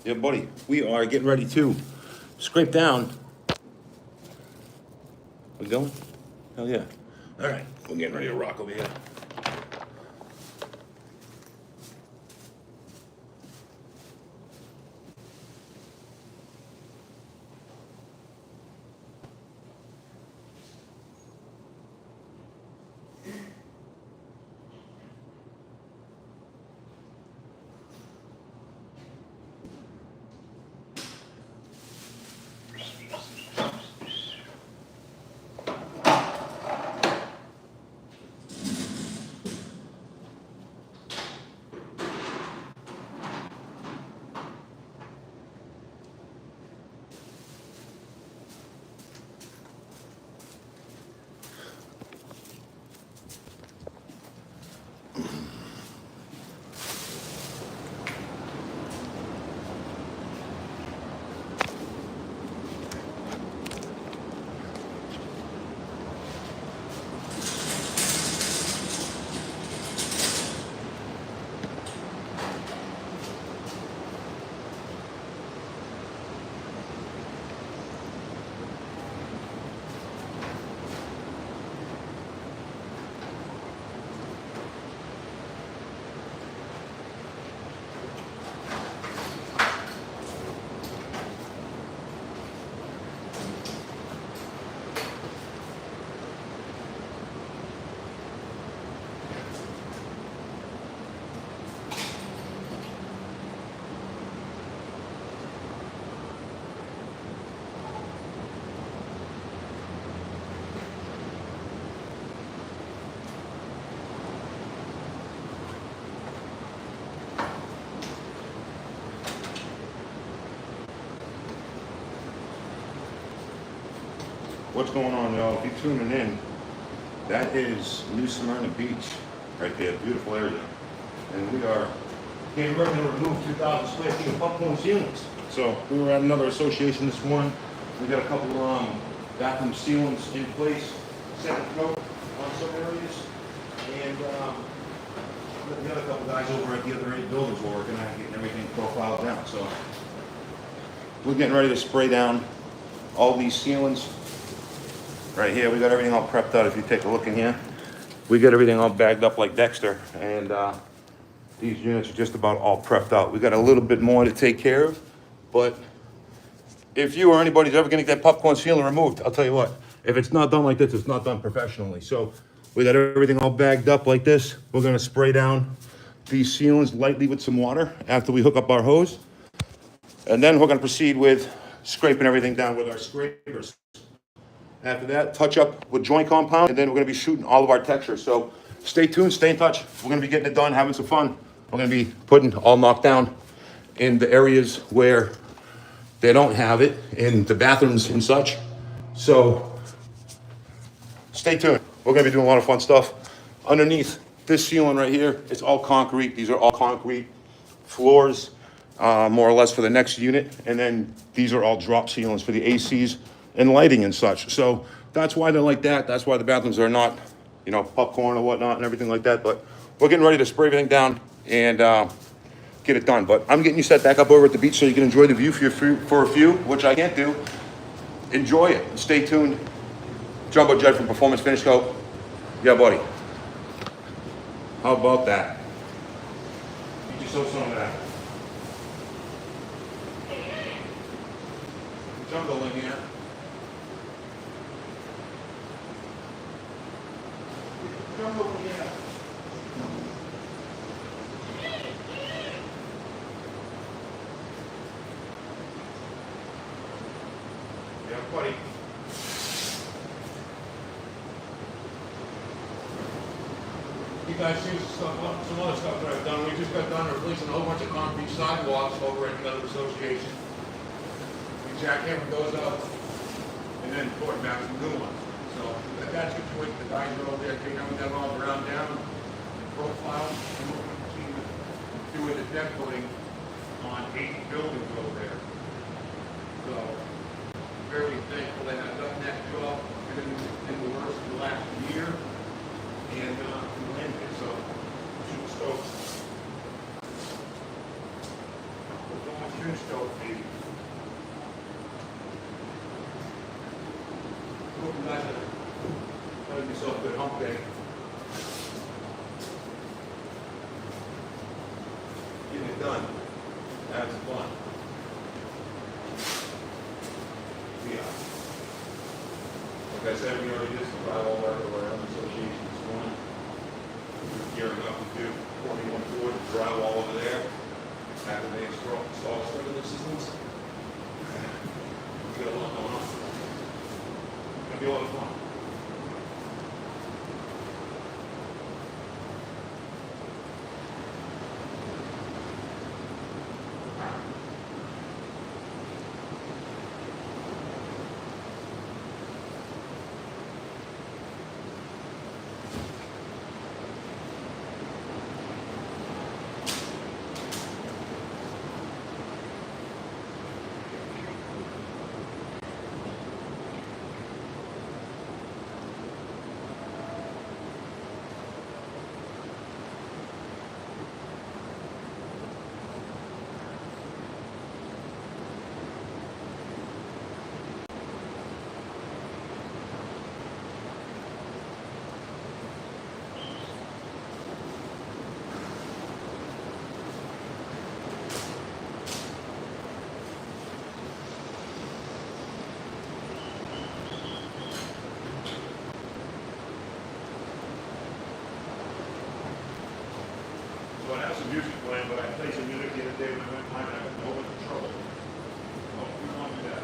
Yeah, buddy, we are getting ready to scrape down. We going? Hell yeah. All right, we're getting ready to rock over here. What's going on, y'all? If you're tuning in, that is New Smyrna Beach right there, beautiful area. And we are getting ready to remove 2,000 square feet of popcorn ceilings. So we were at another association this morning. We got a couple bathroom ceilings in place, second coat on some areas. And we got a couple guys over at the other 8 buildings were working on getting everything profiled down. So we're getting ready to spray down all these ceilings. Right here, we got everything all prepped out. If you take a look in here, we got everything all bagged up like Dexter, and these units are just about all prepped out. We got a little bit more to take care of, but if you or anybody's ever gonna get that popcorn ceiling removed, I'll tell you what, if it's not done like this, it's not done professionally. So we got everything all bagged up like this. We're gonna spray down these ceilings lightly with some water after we hook up our hose, and then we're gonna proceed with scraping everything down with our scrapers. After that, touch up with joint compound, and then we're gonna be shooting all of our textures. So stay tuned, stay in touch. We're gonna be getting it done, having some fun. We're gonna be putting all knocked down in the areas where they don't have it, in the bathrooms and such. So stay tuned. We're gonna be doing a lot of fun stuff. Underneath this ceiling right here, it's all concrete. These are all concrete floors, more or less for the next unit. And then these are all drop ceilings for the ACs and lighting and such. So that's why they're like that. That's why the bathrooms are not, popcorn or whatnot and everything like that. But we're getting ready to spray everything down and get it done. But I'm getting you set back up over at the beach so you can enjoy the view for a few, which I can't do. Enjoy it. Stay tuned. Jumbo Jet from Performance Finish Coat. Yeah, buddy. How about that? Get yourself some of that. Jumbo in here. Jumbo in here. Yeah, buddy. You guys see some other stuff that I've done. We just got done replacing a whole bunch of concrete sidewalks over at another association. We jackhammered those up and then poured back some new ones. So that's situated. The guys are over there taking them all around down, profile, and we're going to continue doing the deck coating on 8 buildings over there. So very thankful they have done that job in the worst of the last year. And so shoot stokes. We're going through stokes. yourself a good hump day. Getting it done. Having some fun. Yeah. Like I said, we already did some drywall work over our own association this morning. We're gearing up to do 21 foot drywall over there. After they install sprinkler systems. We got a lot going on. It's gonna be a lot of fun. So I have some music playing, but I played some music the other day when I went home and I got in a whole bunch of trouble. Oh, we don't want to do that.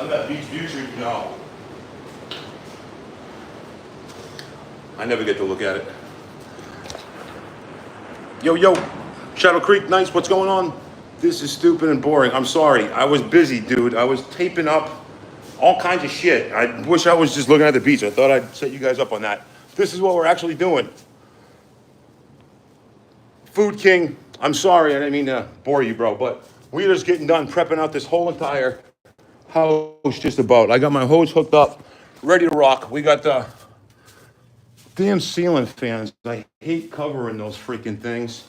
Nothing but beach views, no. I never get to look at it. Yo, Shadow Creek, nice, what's going on? This is stupid and boring. I'm sorry, I was busy, dude. I was taping up all kinds of shit. I wish I was just looking at the beach. I thought I'd set you guys up on that. This is what we're actually doing. Food King, I'm sorry, I didn't mean to bore you, bro, but we're just getting done prepping out this whole entire house just about. I got my hose hooked up, ready to rock. We got the damn ceiling fans. I hate covering those freaking things,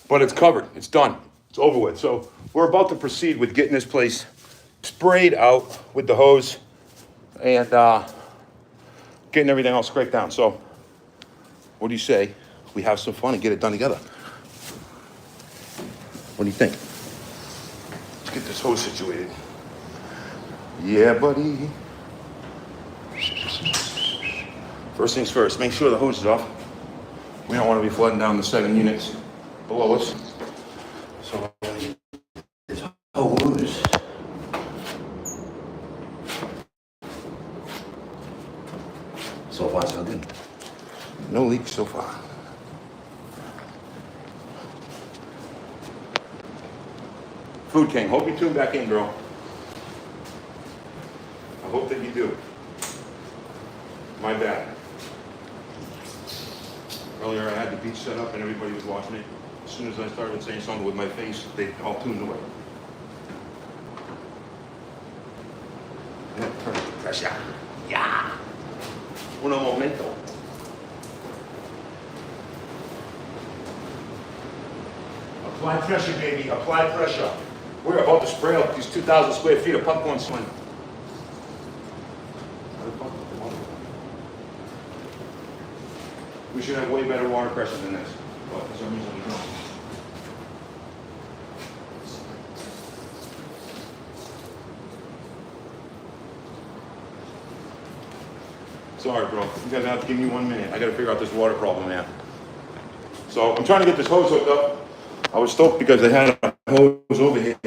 but it's covered. It's done. It's over with. So we're about to proceed with getting this place sprayed out with the hose and getting everything all scraped down. So what do you say? We have some fun and get it done together. What do you think? Let's get this hose situated. Yeah, buddy. First things first, make sure the hose is off. We don't want to be flooding down the 7 units below us. So this hose. So far, so good. No leaks so far. Food King, hope you tune back in, bro. I hope that you do. My bad. Earlier I had the beach set up and everybody was watching it. As soon as I started saying something with my face, they all tuned away. Pressure. Yeah. Uno momento. Apply pressure, baby. Apply pressure. We're about to spray out these 2,000 square feet of popcorn swing. We should have way better water pressure than this, but for some reason we don't. Sorry, bro. You guys have to give me 1 minute. I gotta figure out this water problem, man. So I'm trying to get this hose hooked up. I was stoked because they had a hose over here.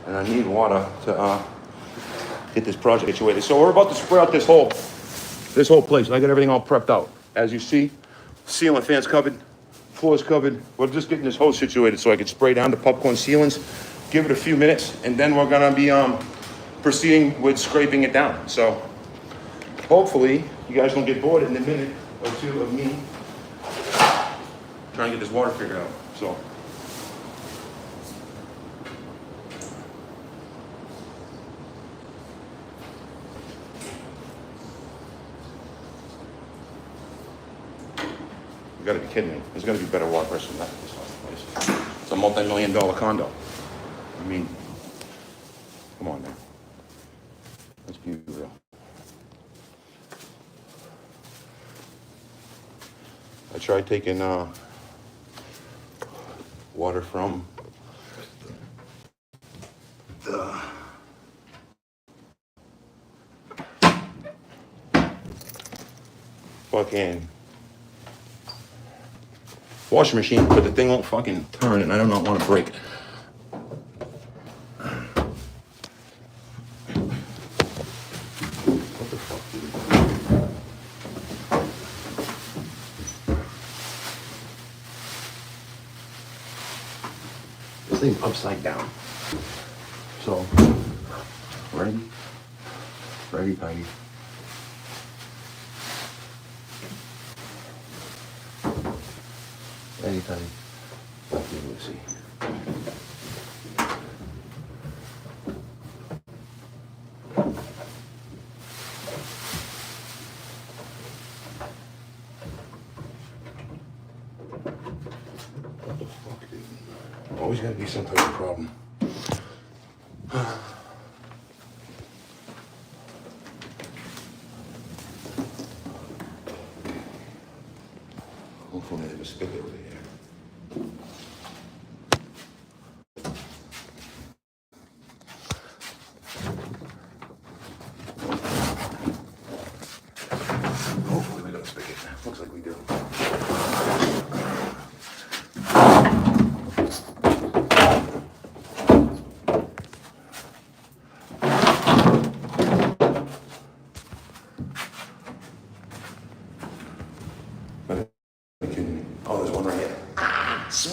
And I need water to get this project situated. So we're about to spray out this whole place. I got everything all prepped out. As you see, ceiling fans covered, floors covered. We're just getting this hose situated so I can spray down the popcorn ceilings, give it a few minutes, and then we're gonna be proceeding with scraping it down. So hopefully you guys don't get bored in a minute or two of me trying to get this water figured out. So. You gotta be kidding me. There's gotta be better water pressure than that in this place. It's a multi-million-dollar condo. I mean, come on, man. Let's be real. I tried taking water from the fucking washing machine, but the thing won't fucking turn and I do not want to break it. What the fuck, dude? This thing's upside down. So, ready, tighty. Anytime. Let's see. What the fuck, dude? Always gotta be some type of problem. Hopefully there's a spigot over here. Hopefully we got a spigot. Looks like we do.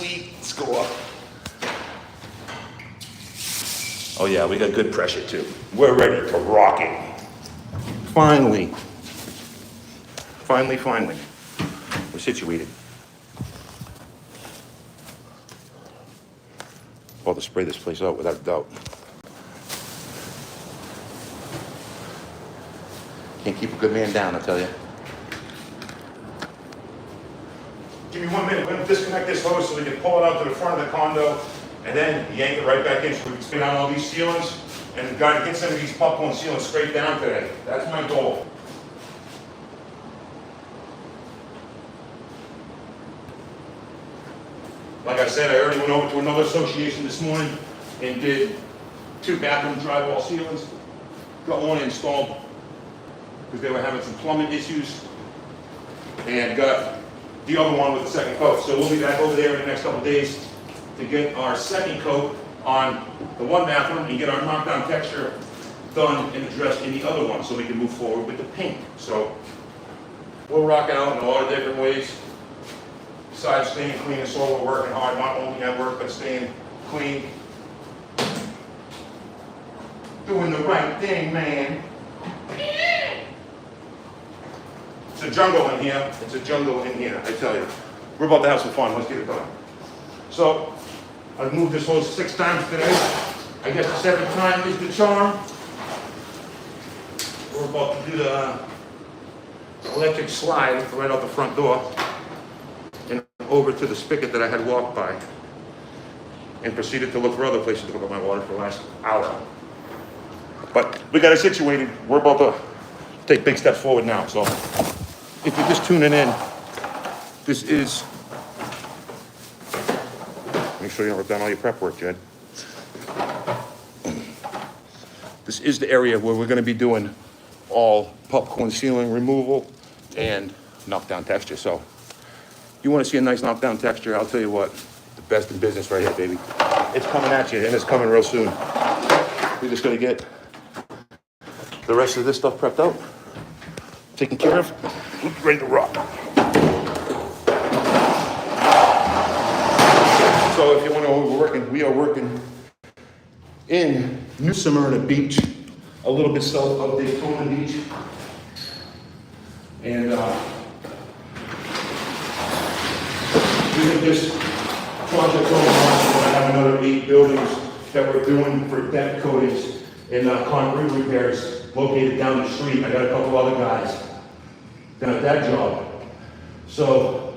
sweet. Let's go up. Oh yeah, we got good pressure too. We're ready to rock it. Finally. Finally. We're situated. About to spray this place out without a doubt. Can't keep a good man down, I tell you. Give me 1 minute. We're gonna disconnect this hose so we can pull it out to the front of the condo and then yank it right back in so we can spin down all these ceilings and gotta get some of these popcorn ceilings straight down today. That's my goal. Like I said, I already went over to another association this morning and did 2 bathroom drywall ceilings. Got one installed because they were having some plumbing issues, and got the other one with the second coat. So we'll be back over there in the next couple of days to get our second coat on the one bathroom and get our knockdown texture done and addressed in the other one so we can move forward with the paint. So we're rocking out in a lot of different ways. Besides staying clean and sober, we're working hard, not only at work, but staying clean. Doing the right thing, man. It's a jungle in here. It's a jungle in here, I tell you. We're about to have some fun. Let's get it done. So, I've moved this hose 6 times today. I guess the 7th time is the charm. We're about to do the electric slide right out the front door and over to the spigot that I had walked by, and proceeded to look for other places to hook up my water for the last hour. But we got it situated. We're about to take big steps forward now. So if you're just tuning in, this is, make sure you've done all your prep work, Jed. This is the area where we're going to be doing all popcorn ceiling removal and knockdown texture. So you want to see a nice knockdown texture, I'll tell you what, the best in business right here, baby. It's coming at you, and it's coming real soon. We're just going to get the rest of this stuff prepped out, taken care of, ready to rock. So if you want to know where we're working, we are working in New Smyrna Beach, a little bit south of Daytona Beach. And we have this project going on. I have another 8 buildings that we're doing for deck coatings and concrete repairs located down the street. I got a couple other guys down at that job. So,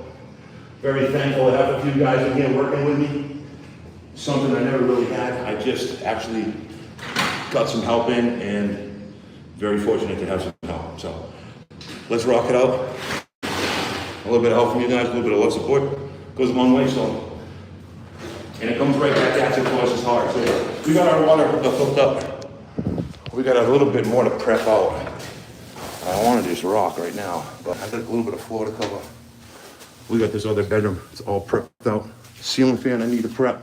very thankful to have a few guys in here working with me. Something I never really had. I just actually got some help in, and very fortunate to have some help. So, let's rock it out. A little bit of help from you guys, a little bit of love support goes a long way. So, and it comes right back at you twice as hard. So, we got our water hooked up. We got a little bit more to prep out. I want to just rock right now, but I got a little bit of floor to cover. We got this other bedroom. It's all prepped out. Ceiling fan I need to prep.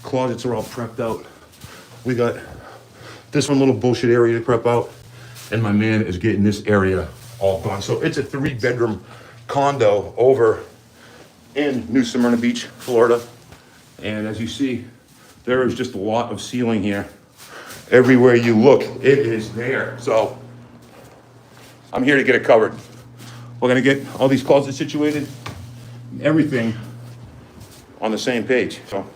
Closets are all prepped out. We got this one little bullshit area to prep out, and my man is getting this area all done. So it's a 3-bedroom condo over in New Smyrna Beach, Florida. And as you see, there is just a lot of ceiling here. Everywhere you look, it is there. So I'm here to get it covered. We're gonna get all these closets situated, everything on the same page. So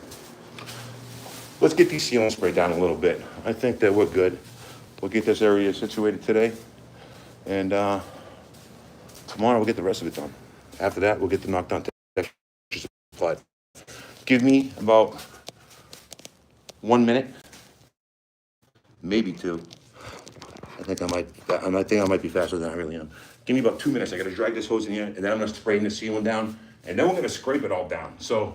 let's get these ceilings sprayed down a little bit. I think that we're good. We'll get this area situated today, and tomorrow we'll get the rest of it done. After that, we'll get the knockdown textures applied. Give me about 1 minute. Maybe 2. I think I might be faster than I really am. Give me about 2 minutes. I gotta drag this hose in here, and then I'm gonna spray the ceiling down, and then we're gonna scrape it all down. So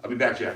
I'll be back, Jack.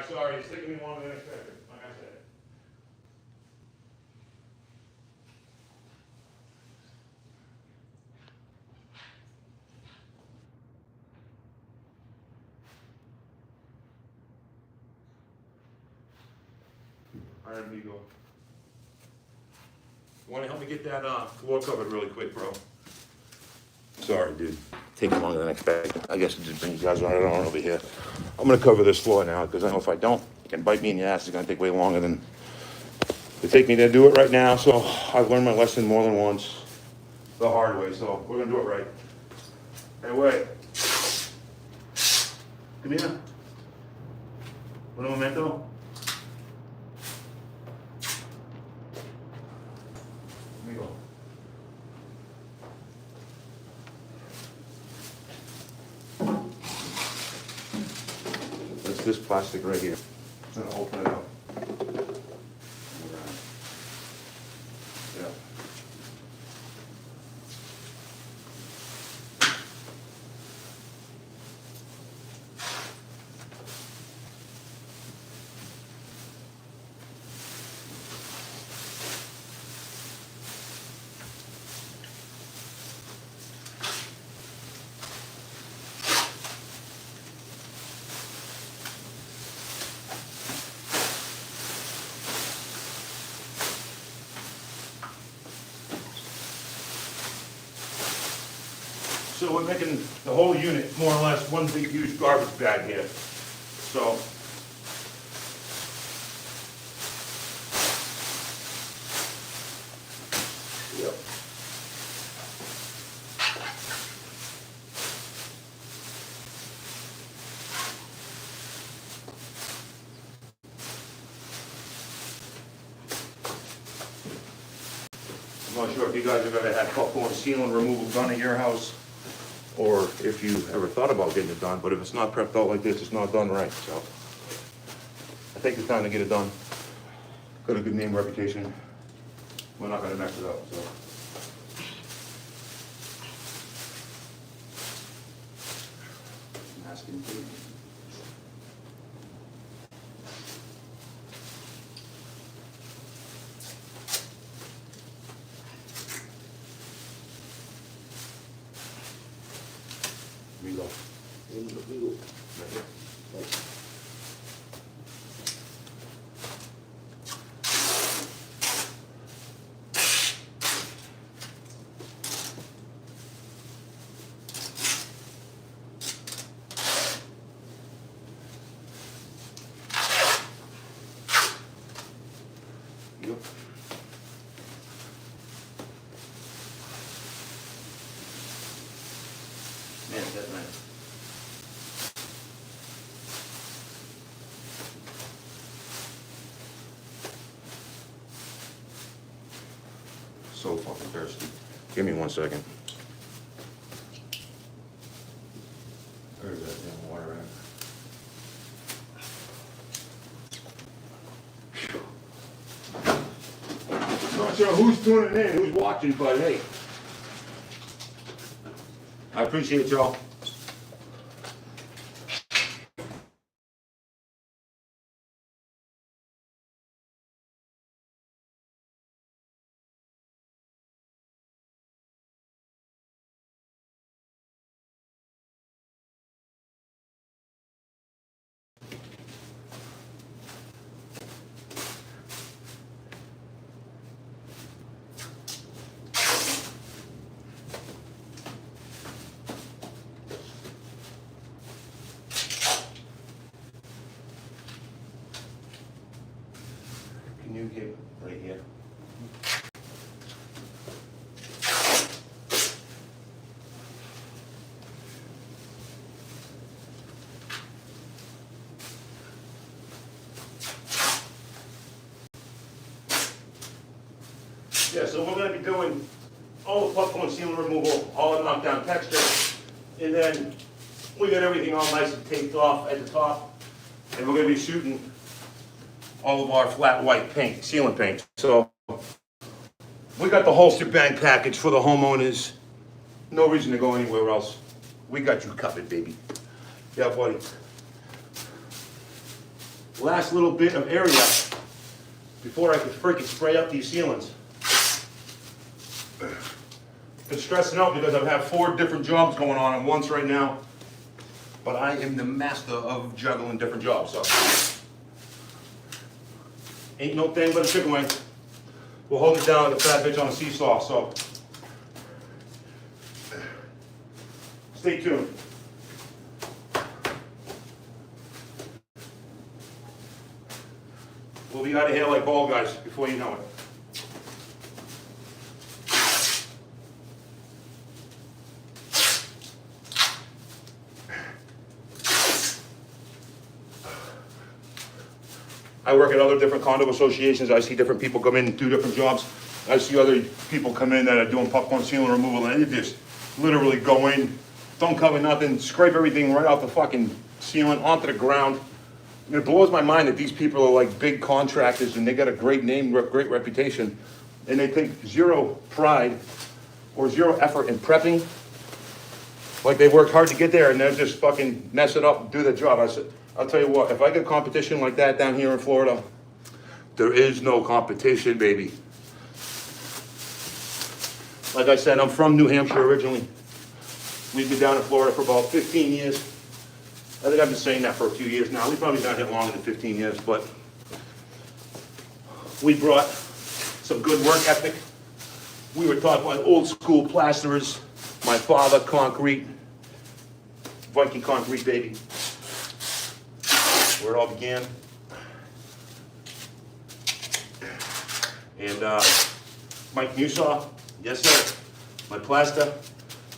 sorry, it's taking me longer than expected, like I said. All right, amigo. Want to help me get that floor covered really quick, bro? Sorry, dude. Taking longer than expected. I guess it just brings you guys right on over here. I'm gonna cover this floor now because I know if I don't, it can bite me in the ass. It's gonna take way longer than it take me to do it right now. So I've learned my lesson more than once, the hard way. So we're gonna do it right. Hey, wait. Come here. Un momento. Let me go. That's this plastic right here. I'm gonna open it up. Yeah. So we're making the whole unit more or less one big huge garbage bag here. So yep. I'm not sure if you guys have ever had popcorn ceiling removal done at your house, or if you ever thought about getting it done, but if it's not prepped out like this, it's not done right, so. I think it's time to get it done. Got a good name, reputation. We're not gonna mess it up, so. Masking tape. Here we go. Right here. Yep. Man, that's nice. So fucking thirsty. Give me 1 second. Where's that damn water at? Not sure who's tuning in, who's watching, but hey. I appreciate y'all. Can you get right here? Yeah, so we're gonna be doing all the popcorn ceiling removal, all the knockdown texture, and then we got everything all nice and taped off at the top, and we're gonna be shooting all of our flat white paint, ceiling paint. So we got the whole shebang package for the homeowners. No reason to go anywhere else. We got you covered, baby. Yeah, buddy. last little bit of area before I could freaking spray up these ceilings. Been stressing out because I have 4 different jobs going on at once right now. But I am the master of juggling different jobs, so. Ain't no thing but a chicken wing. We'll hold it down like a fat bitch on a seesaw, so. Stay tuned. We'll be out of here like ball guys before you know it. I work at other different condo associations. I see different people come in and do different jobs. I see other people come in that are doing popcorn ceiling removal, and they just literally go in, don't cover nothing, scrape everything right off the fucking ceiling onto the ground. And it blows my mind that these people are like big contractors and they got a great name, great reputation, and they take zero pride or zero effort in prepping. Like they worked hard to get there and they're just fucking mess it up and do their job. I said, I'll tell you what, if I get competition like that down here in Florida, there is no competition, baby. Like I said, I'm from New Hampshire originally. We've been down in Florida for about 15 years. I think I've been saying that for a few years now. We've probably been here longer than 15 years, but we brought some good work ethic. We were taught by old school plasterers. My father, concrete, Viking concrete, baby. Where it all began. And Mike Musaw, yes sir, my plaster,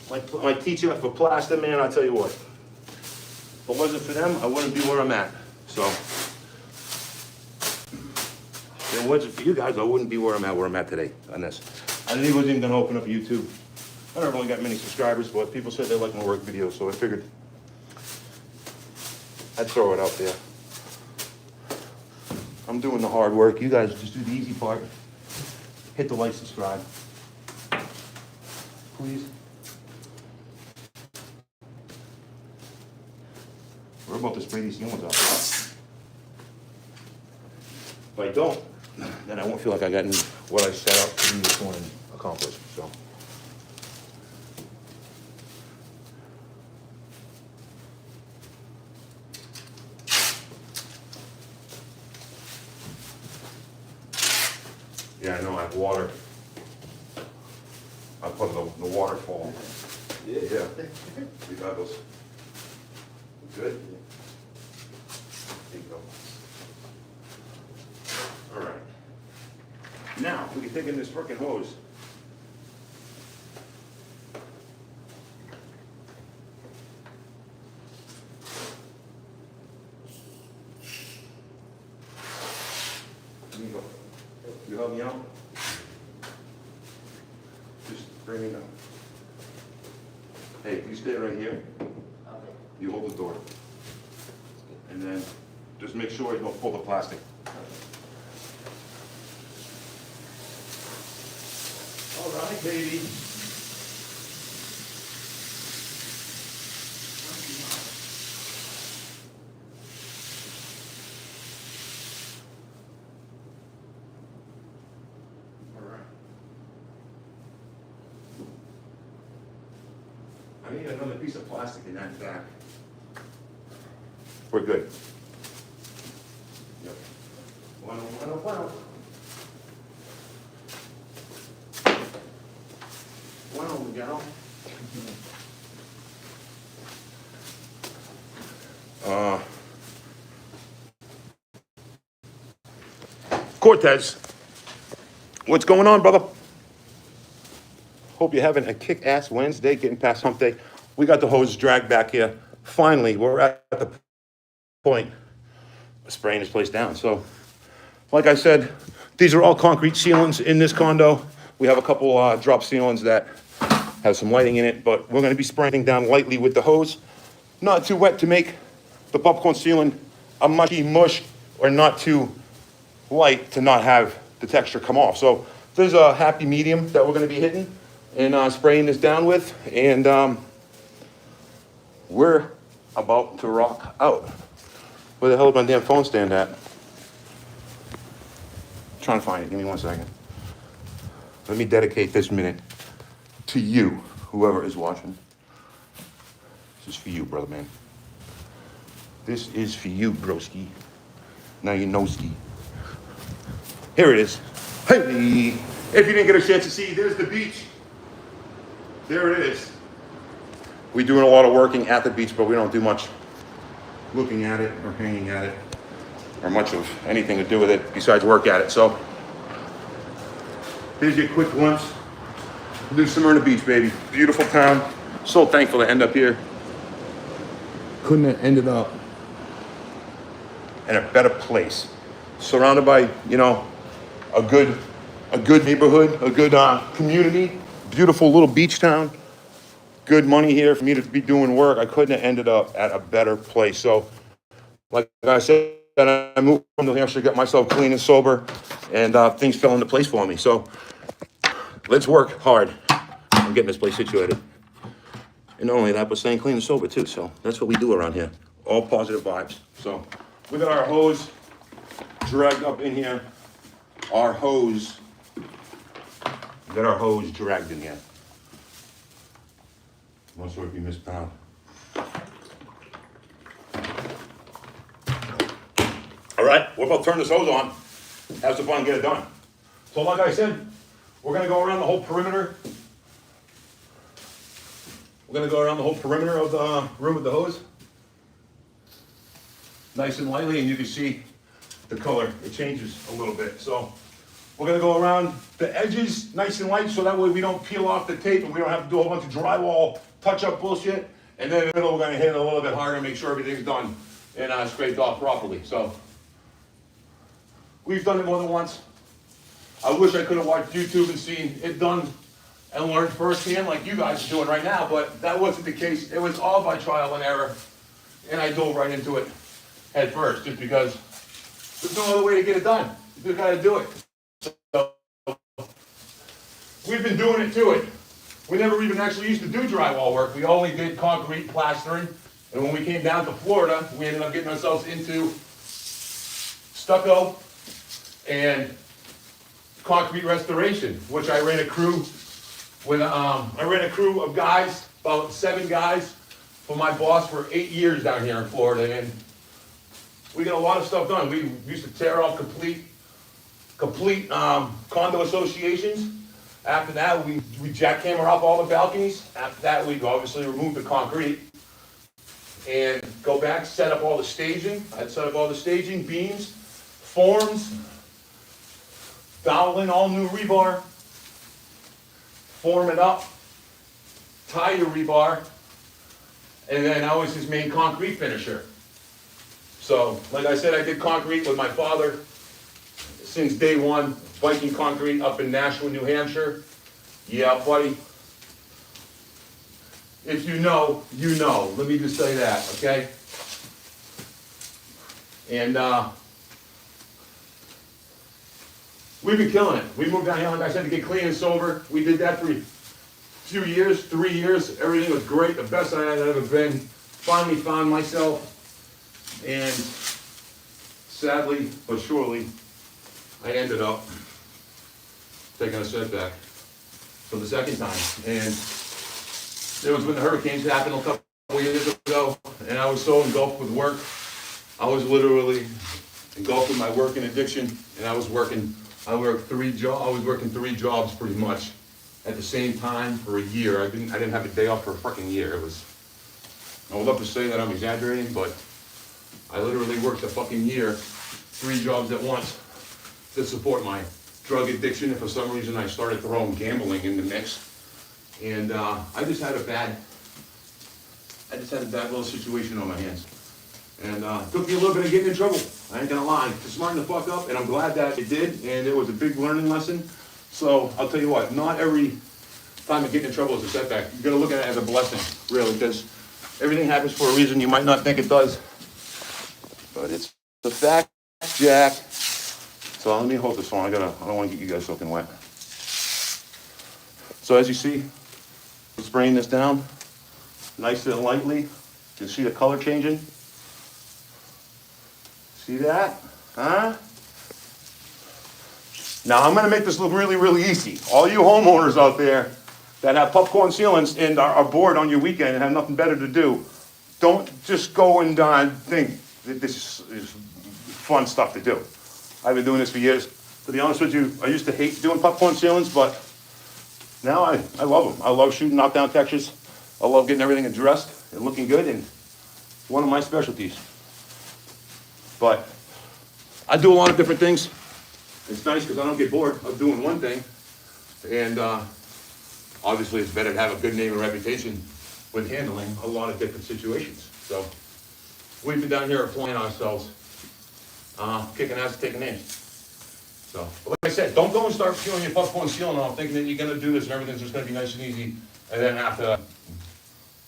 my teacher for plaster, man, I'll tell you what. If it wasn't for them, I wouldn't be where I'm at. So, if it wasn't for you guys, I wouldn't be where I'm at today on this. I didn't even gonna open up YouTube. I don't really got many subscribers, but people said they like my work videos, so I figured I'd throw it out there. I'm doing the hard work. You guys just do the easy part. Hit the like, subscribe. Please. We're about to spray these ceilings up. If I don't, then I won't feel like I got what I set out to do this morning accomplished. So. Yeah, I know, I have water. I put the waterfall. Yeah. We got those. Good? There you go. All right. Now, we can take in this frickin' hose. There you go. You help me out? Just bring it up. Hey, you stay right here. Okay. You hold the door. And then just make sure you don't pull the plastic. All right, baby. I need another piece of plastic in that back. We're good. Yep. Bueno, Miguel. Cortez, what's going on, brother? Hope you're having a kick-ass Wednesday, getting past hump day. We got the hose dragged back here. Finally, we're at the point of spraying this place down. So, like I said, these are all concrete ceilings in this condo. We have a couple drop ceilings that have some lighting in it, but we're gonna be spraying down lightly with the hose. Not too wet to make the popcorn ceiling a mushy mush, or not too light to not have the texture come off. So there's a happy medium that we're gonna be hitting and spraying this down with, and we're about to rock out. Where the hell is my damn phone stand at? Trying to find it. Give me 1 second. Let me dedicate this minute to you, whoever is watching. This is for you, brother man. This is for you, broski. Now you know ski. Here it is. Hey, if you didn't get a chance to see, there's the beach. There it is. We're doing a lot of working at the beach, but we don't do much looking at it or hanging at it or much of anything to do with it besides work at it. So here's your quick glimpse. New Smyrna Beach, baby. Beautiful town. So thankful to end up here. Couldn't have ended up in a better place. Surrounded by, you know, a good neighborhood, a good community. Beautiful little beach town. Good money here for me to be doing work. I couldn't have ended up at a better place. So, like I said, I moved from New Hampshire, got myself clean and sober, and things fell into place for me. So, let's work hard on getting this place situated. And not only that, but staying clean and sober too. So, that's what we do around here. All positive vibes. So, we got our hose dragged up in here. Our hose. We got our hose dragged in here. I'm not sure if you missed out. All right, we're about to turn this hose on. Have some fun and get it done. So like I said, we're gonna go around the whole perimeter. We're gonna go around the whole perimeter of the room with the hose. Nice and lightly, and you can see the color, it changes a little bit. So we're gonna go around the edges nice and light so that way we don't peel off the tape and we don't have to do a whole bunch of drywall touch-up bullshit. And then in the middle, we're gonna hit it a little bit harder and make sure everything's done and scraped off properly. So we've done it more than once. I wish I could have watched YouTube and seen it done and learned firsthand like you guys are doing right now, but that wasn't the case. It was all by trial and error, and I dove right into it head first just because there's no other way to get it done. You just gotta do it. So we've been doing it to it. We never even actually used to do drywall work. We only did concrete plastering. And when we came down to Florida, we ended up getting ourselves into stucco and concrete restoration, which I ran a crew with. I ran a crew of guys, about 7 guys, for my boss for 8 years down here in Florida, and we got a lot of stuff done. We used to tear off complete condo associations. After that, we jackhammer off all the balconies. After that, we obviously remove the concrete and go back, set up all the staging. I'd set up all the staging, beams, forms, dowel in all new rebar, form it up, tie your rebar, and then I was his main concrete finisher. So, like I said, I did concrete with my father since day one. Viking Concrete up in Nashua, New Hampshire. Yeah, buddy. If you know, you know. Let me just say that, okay? And we've been killing it. We moved down here, like I said, to get clean and sober. We did that for a few years, 3 years. Everything was great, the best I had ever been. Finally found myself. And sadly, but surely, I ended up taking a setback for the second time. And it was when the hurricanes happened a couple of years ago, and I was so engulfed with work. I was literally engulfed with my work and addiction, and I was working 3 jobs. I was working 3 jobs pretty much at the same time for a year. I didn't have a day off for a fucking year. I would love to say that I'm exaggerating, but I literally worked a fucking year, 3 jobs at once to support my drug addiction. And for some reason I started throwing gambling in the mix. And I just had a bad little situation on my hands. And took me a little bit of getting in trouble. I ain't gonna lie, to smarten the fuck up, and I'm glad that it did, and it was a big learning lesson. So I'll tell you what, not every time of getting in trouble is a setback. You gotta look at it as a blessing, really, because everything happens for a reason. You might not think it does, but it's the fact, Jack. So let me hold this on. I don't want to get you guys soaking wet. So as you see, I'm spraying this down nice and lightly. You can see the color changing. See that? Huh? Now I'm gonna make this look really, really easy. All you homeowners out there that have popcorn ceilings and are bored on your weekend and have nothing better to do, don't just go and think that this is fun stuff to do. I've been doing this for years. To be honest with you, I used to hate doing popcorn ceilings, but now I love them. I love shooting knockdown textures. I love getting everything addressed and looking good, and it's one of my specialties. But I do a lot of different things. It's nice because I don't get bored of doing one thing. And obviously it's better to have a good name and reputation with handling a lot of different situations. So we've been down here applying ourselves, kicking ass, taking names. So, but like I said, don't go and start peeling your popcorn ceiling off thinking that you're gonna do this and everything's just gonna be nice and easy, and then have to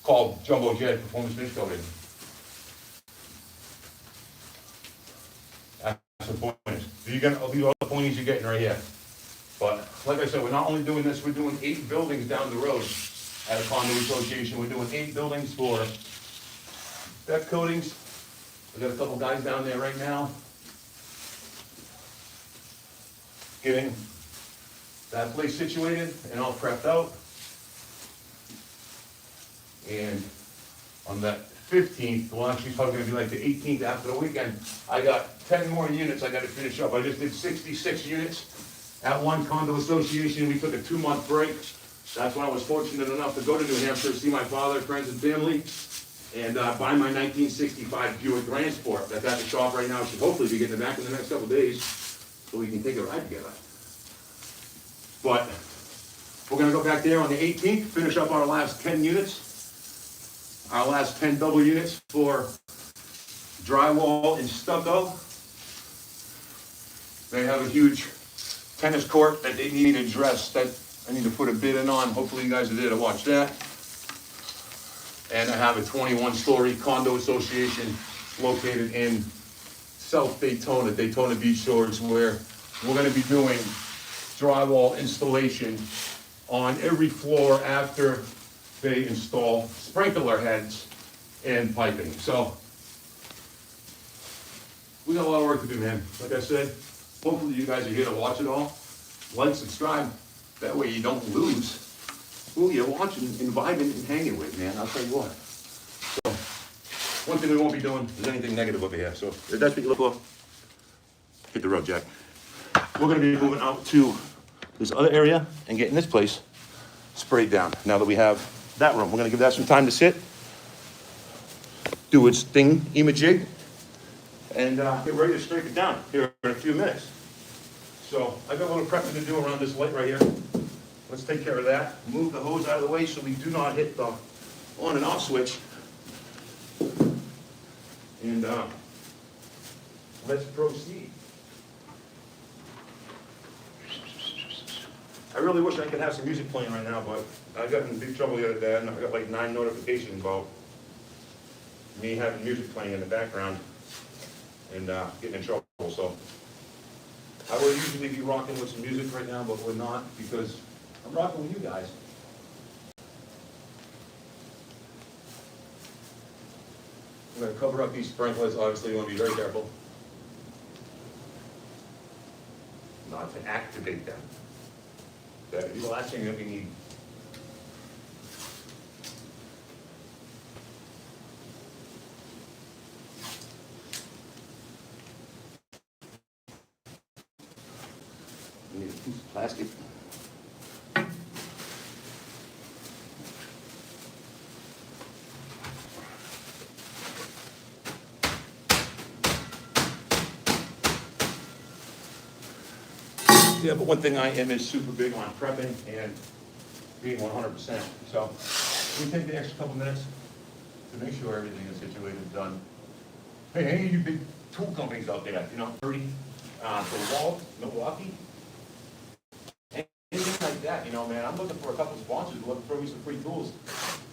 call Jumbo Jet Performance Finish Coating. That's the point. These are all the pointies you're getting right here. But like I said, we're not only doing this, we're doing 8 buildings down the road at a condo association. We're doing 8 buildings for deck coatings. We got a couple guys down there right now getting that place situated and all prepped out. And on that 15th, well actually it's probably gonna be like the 18th after the weekend, I got 10 more units I gotta finish up. I just did 66 units at one condo association. We took a 2-month break. That's when I was fortunate enough to go to New Hampshire to see my father, friends and family, and buy my 1965 Buick Grand Sport that's at the shop right now. Should hopefully be getting it back in the next couple days so we can take a ride together. But we're gonna go back there on the 18th, finish up our last 10 units, our last 10 double units for drywall and stucco. They have a huge tennis court that they need addressed that I need to put a bid in on. Hopefully you guys are there to watch that. And I have a 21-story condo association located in South Daytona, Daytona Beach Shores, where we're gonna be doing drywall installation on every floor after they install sprinkler heads and piping. So we got a lot of work to do, man. Like I said, hopefully you guys are here to watch it all. Like, subscribe, that way you don't lose who you're watching and vibing and hanging with, man. I'll tell you what. So, one thing we won't be doing is anything negative over here. So if that's what you look for, hit the road, Jack. We're gonna be moving out to this other area and getting this place sprayed down. Now that we have that room, we're gonna give that some time to sit, do its thing, jig, and get ready to scrape it down here in a few minutes. So I got a little prepping to do around this light right here. Let's take care of that. Move the hose out of the way so we do not hit the on and off switch. And let's proceed. I really wish I could have some music playing right now, but I got in big trouble the other day, and I got like 9 notifications about me having music playing in the background and getting in trouble. So I would usually be rocking with some music right now, but we're not because I'm rocking with you guys. I'm going to cover up these sprinklers. Obviously, you want to be very careful not to activate them. That is the last thing that we need. We need a piece of plastic. Yeah, but one thing I am is super big on prepping and being 100%. So we take the extra couple minutes to make sure everything is situated and done. Hey, any of you big tool companies out there, you know, 30, DeWalt, Milwaukee, anything like that, you know, man, I'm looking for a couple sponsors who want to throw me some free tools.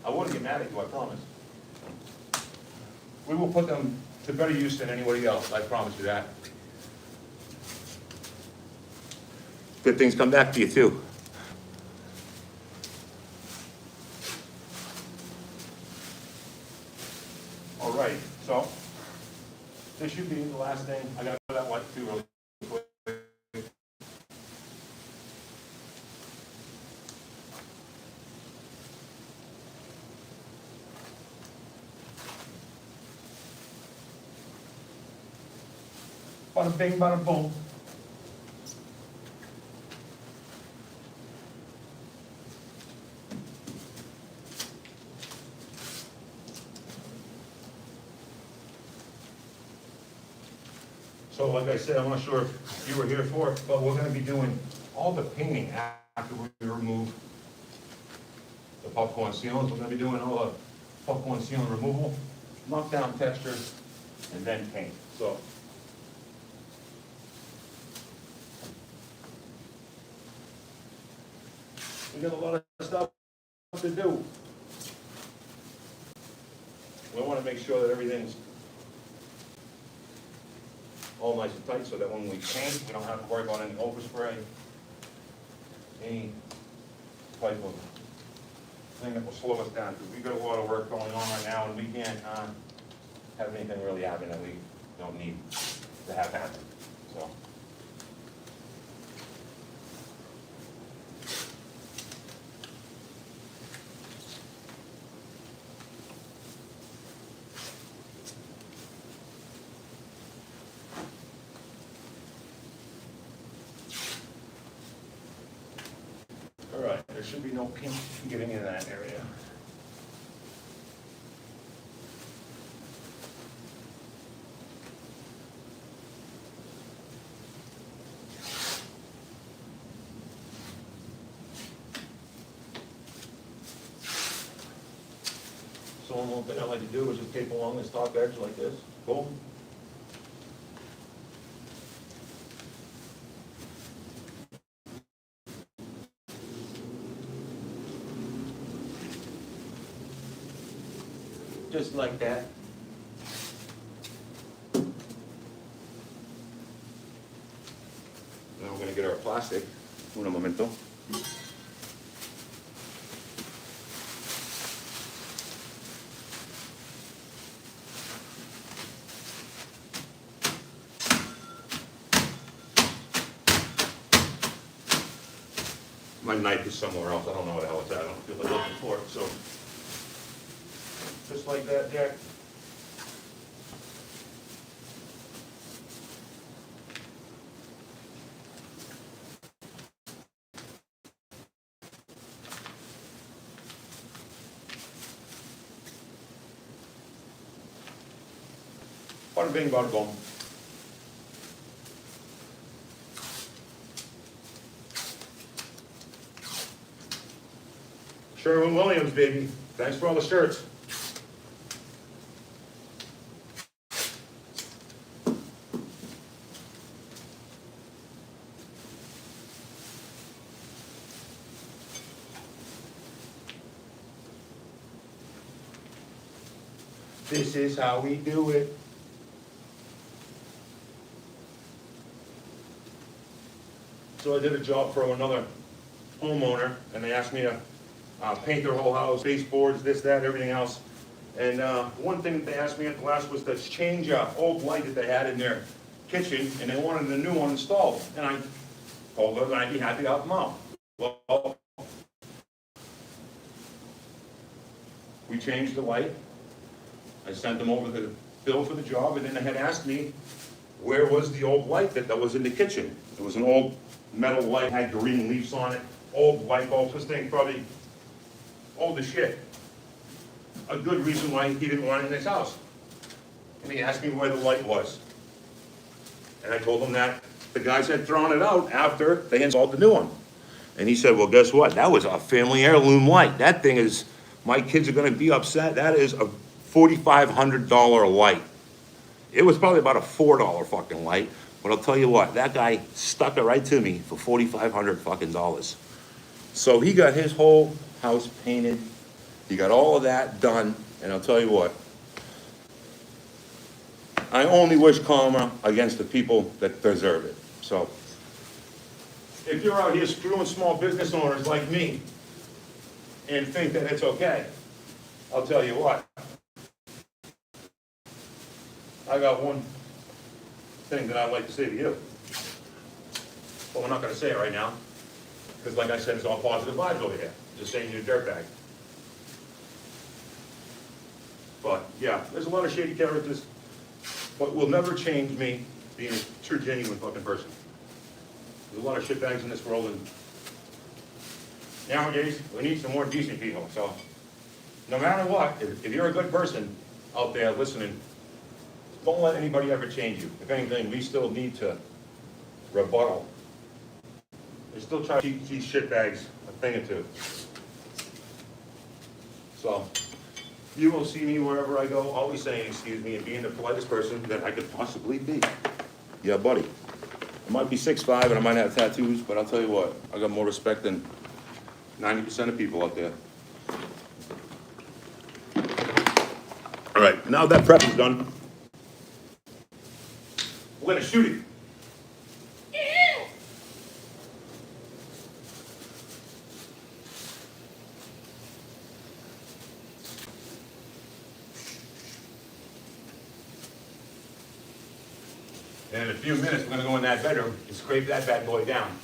I wouldn't get mad at you, I promise. We will put them to better use than anybody else, I promise you that. Good things come back to you too. All right, so this should be the last thing Bada bing, bada boom. So like I said, I'm not sure if you were here for it, but we're gonna be doing all the painting after we remove the popcorn ceilings. We're gonna be doing all the popcorn ceiling removal, knockdown texture, and then paint, so. We got a lot of stuff to do. We wanna make sure that everything's all nice and tight, so that when we paint, we don't have to worry about any overspray, any type of thing that will slow us down, because we got a lot of work going on right now, and we can't, have anything really happen that we don't need to have happen, so. All right, there should be no paint getting in that area. So one thing I like to do is just tape along this top edge like this, boom. Just like that. Now we're gonna get our plastic. Un momento. My knife is somewhere else. I don't know where the hell it's at. I don't feel like looking for it, so. Just like that, Jack. Bada bing, bada boom. Sherwin-Williams, baby. Thanks for all the shirts. This is how we do it. So I did a job for another homeowner, and they asked me to paint their whole house, baseboards, this, that, everything else. And one thing that they asked me at the last was to change an old light that they had in their kitchen, and they wanted a new one installed. And I told them that I'd be happy to help them out. Well, we changed the light. I sent them over the bill for the job, and then they had asked me where was the old light that was in the kitchen. It was an old metal light, had green leaves on it, old light bulb. This thing probably old as shit. A good reason why he didn't want it in his house. And he asked me where the light was. And I told him that the guys had thrown it out after they installed the new one. And he said, well, guess what? That was a family heirloom light. That thing is, my kids are gonna be upset. That is a $4,500 light. It was probably about a $4 fucking light, but I'll tell you what, that guy stuck it right to me for $4,500 fucking dollars. So he got his whole house painted, he got all of that done, and I'll tell you what, I only wish karma against the people that deserve it. So, if you're out here screwing small business owners like me and think that it's okay, I'll tell you what, I got one thing that I'd like to say to you. But we're not gonna say it right now, because like I said, it's all positive vibes over here. Just saying you're a dirtbag. But yeah, there's a lot of shady characters. What will never change me being a true, genuine fucking person. There's a lot of shitbags in this world, and nowadays, we need some more decent people. So, no matter what, if you're a good person out there listening, don't let anybody ever change you. If anything, we still need to rebuttal. They still try to keep these shitbags a thing or two. So, you will see me wherever I go, always saying excuse me and being the politest person that I could possibly be. Yeah, buddy. I might be 6'5" and I might have tattoos, but I'll tell you what, I got more respect than 90% of people out there. All right, now that prep is done, we're gonna shoot it. And in a few minutes, we're gonna go in that bedroom and scrape that bad boy down.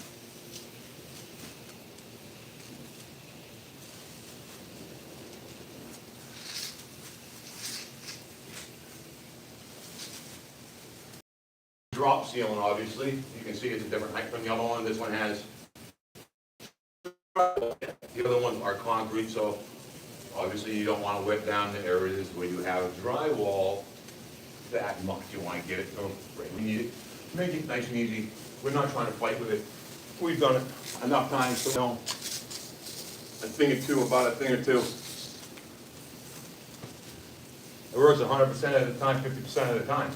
Drop ceiling, obviously. You can see it's a different height from the other one. This one has, the other ones are concrete, so obviously you don't want to whip down the areas where you have drywall that much. You want to get it to right when you need it. Make it nice and easy. We're not trying to fight with it. We've done it enough times to know a thing or two about a thing or two. It works 100% of the time, 50% of the time.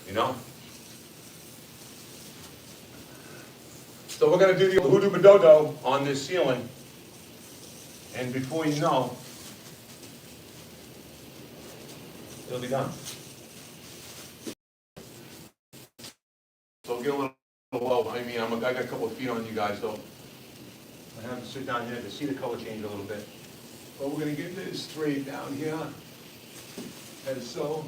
You know? So we're gonna do the hoodoo badodo on this ceiling. And before you know, it'll be done. So get a little low. I mean, I got a couple of feet on you guys, so I have to sit down here to see the color change a little bit. But we're gonna get this straight down here, as so.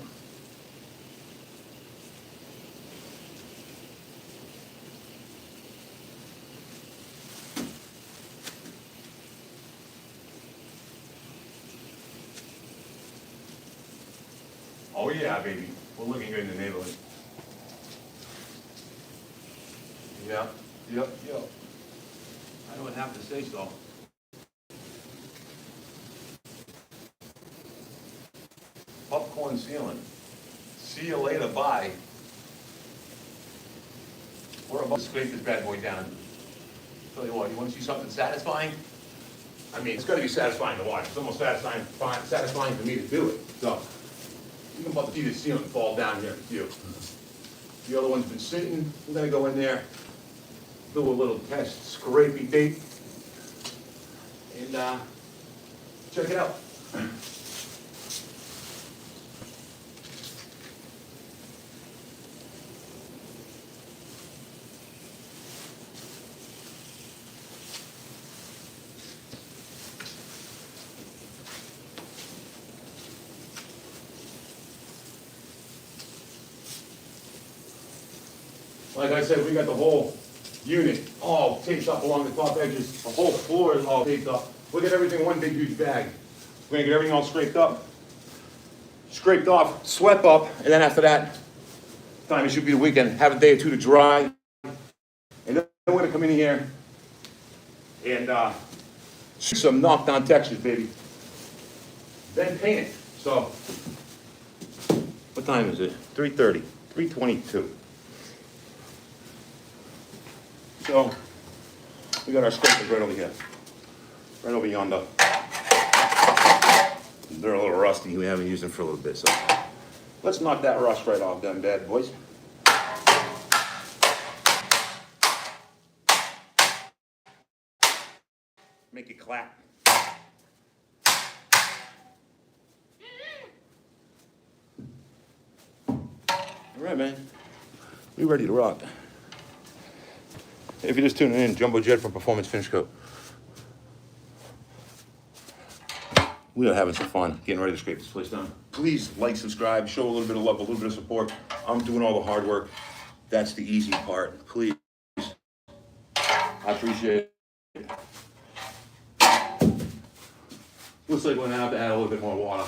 Oh yeah, baby. We're looking good in the neighborhood. Yep. I would have to say so. Popcorn ceiling. See you later, bye. We're about to scrape this bad boy down. Tell you what, you want to see something satisfying? I mean, it's got to be satisfying to watch. It's almost satisfying for me to do it. So. I'm about to see the ceiling fall down here in a few. The other one's been sitting. We're gonna go in there, do a little test scrapey tape, and check it out. Like I said, we got the whole unit all taped up along the top edges. The whole floor is all taped up. Look at everything in one big huge bag. We're gonna get everything all scraped up, scraped off, swept up, and then after that, time it should be the weekend, have a day or two to dry. And then we're gonna come in here and shoot some knockdown textures, baby. Then paint it. So, what time is it? 3:30, 3:22. So, we got our scrapers right over here. Right over yonder. They're a little rusty. We haven't used them for a little bit, so let's knock that rust right off them bad boys. Make it clap. All right, man. We ready to rock. If you're just tuning in, Jumbo Jet from Performance Finish Coat. We are having some fun getting ready to scrape this place down. Please like, subscribe, show a little bit of love, a little bit of support. I'm doing all the hard work. That's the easy part. Please. I appreciate it. Looks like we're gonna have to add a little bit more water.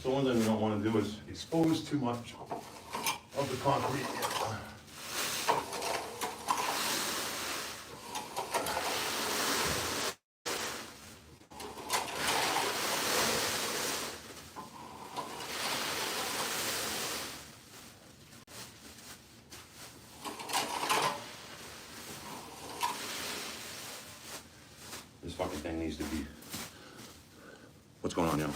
So one thing we don't want to do is expose too much of the concrete. This fucking thing needs to be. What's going on now?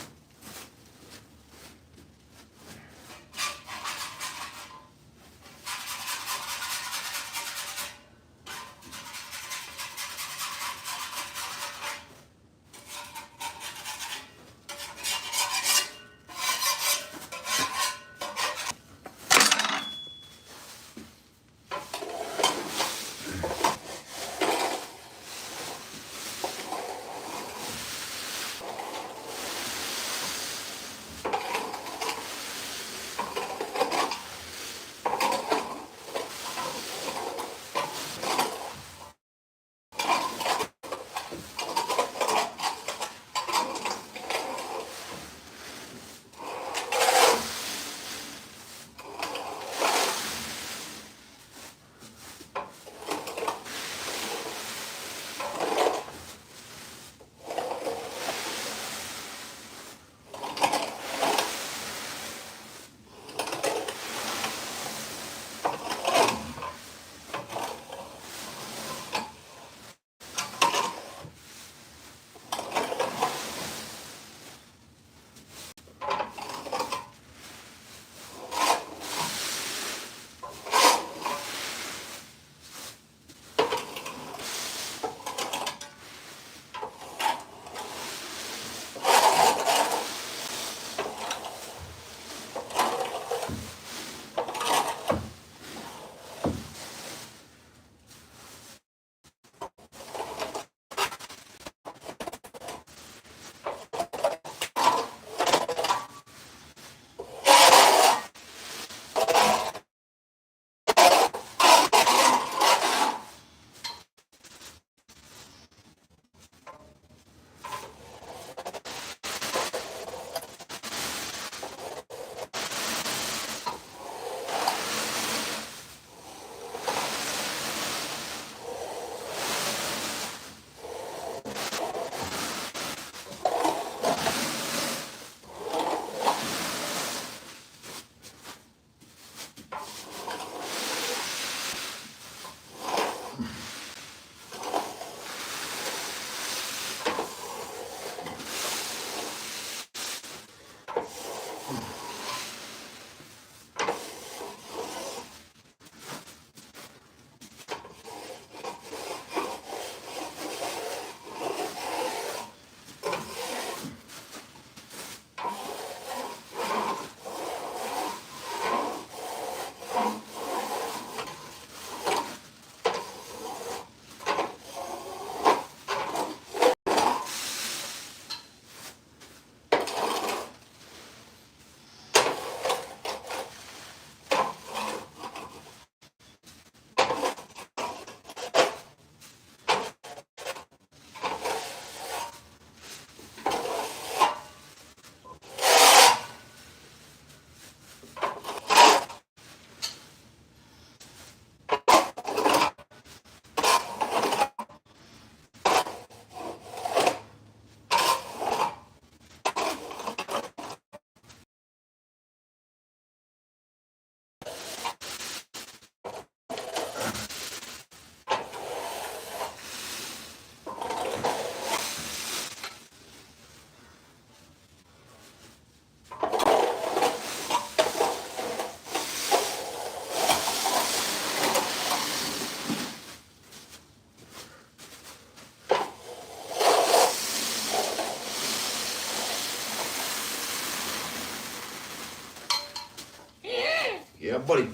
buddy.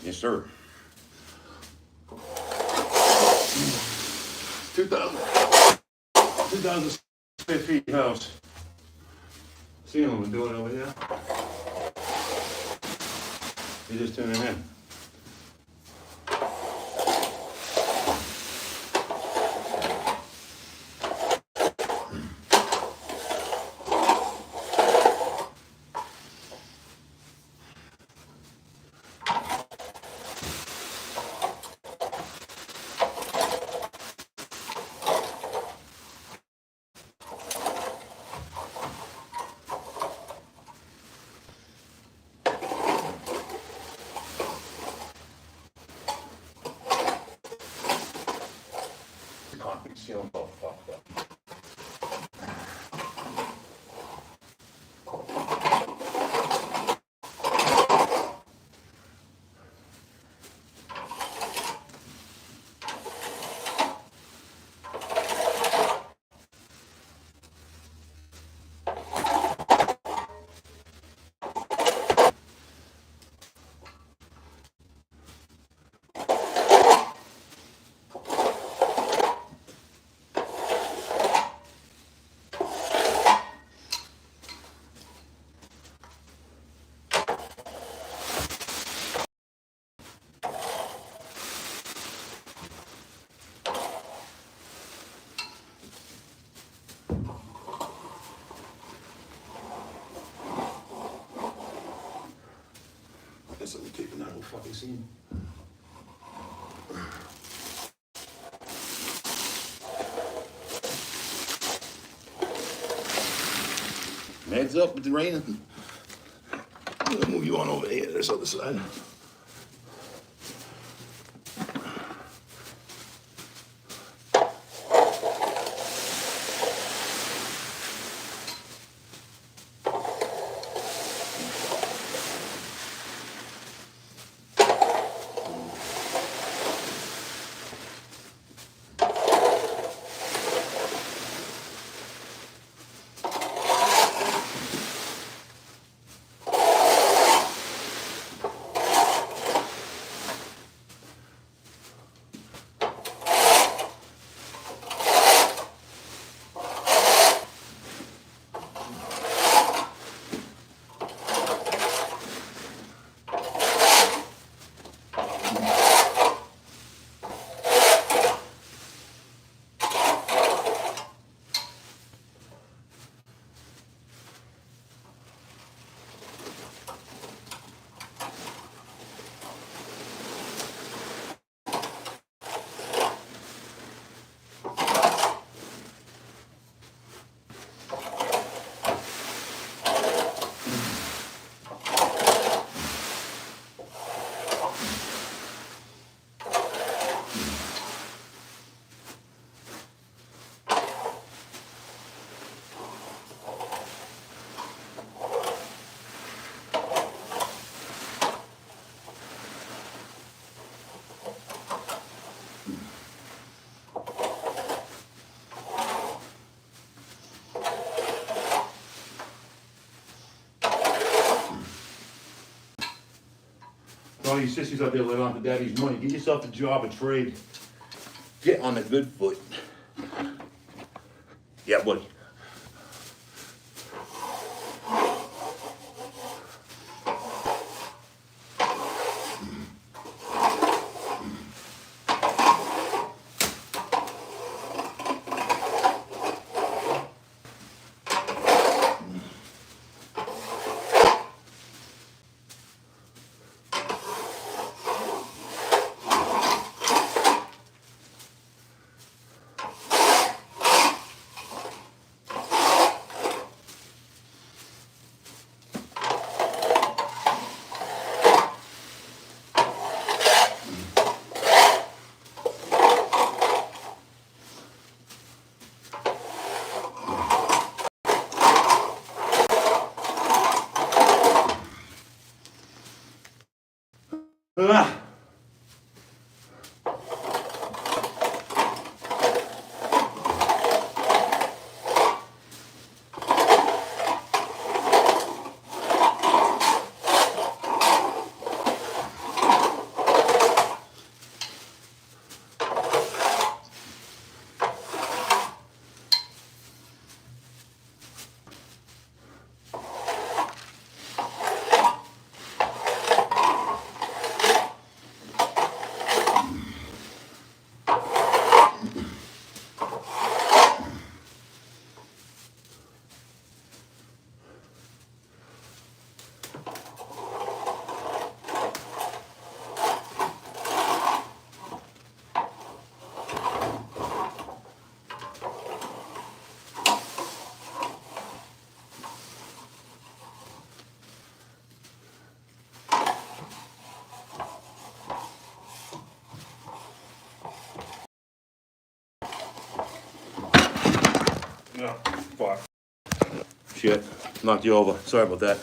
Yes, sir. 2,000 square feet house. See what we're doing over here? You're just tuning in. Concrete ceiling all fucked up. That's what we're taping that whole fucking scene. Heads up, it's raining. I'm gonna move you on over here to this other side. All you sissies out there living on the daddy's money, get yourself a job, a trade. Get on a good foot. Yeah, buddy. No, fuck. Shit, knocked you over. Sorry about that.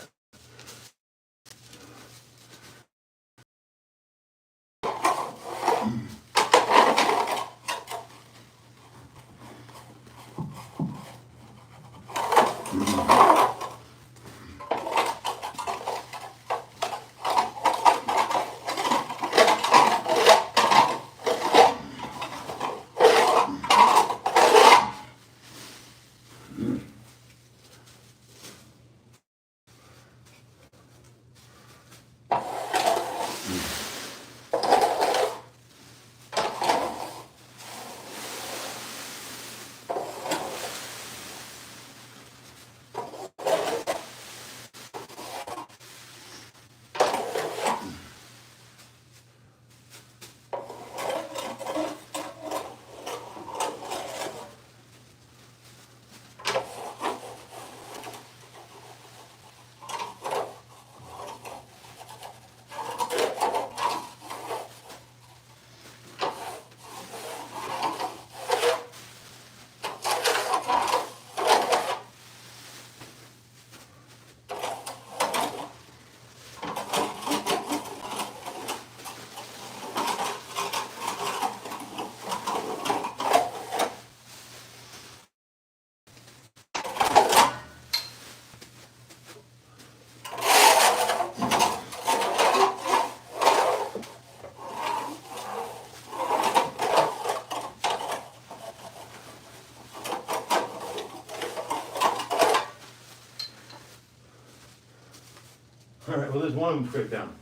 All right, well, there's one of them straight down.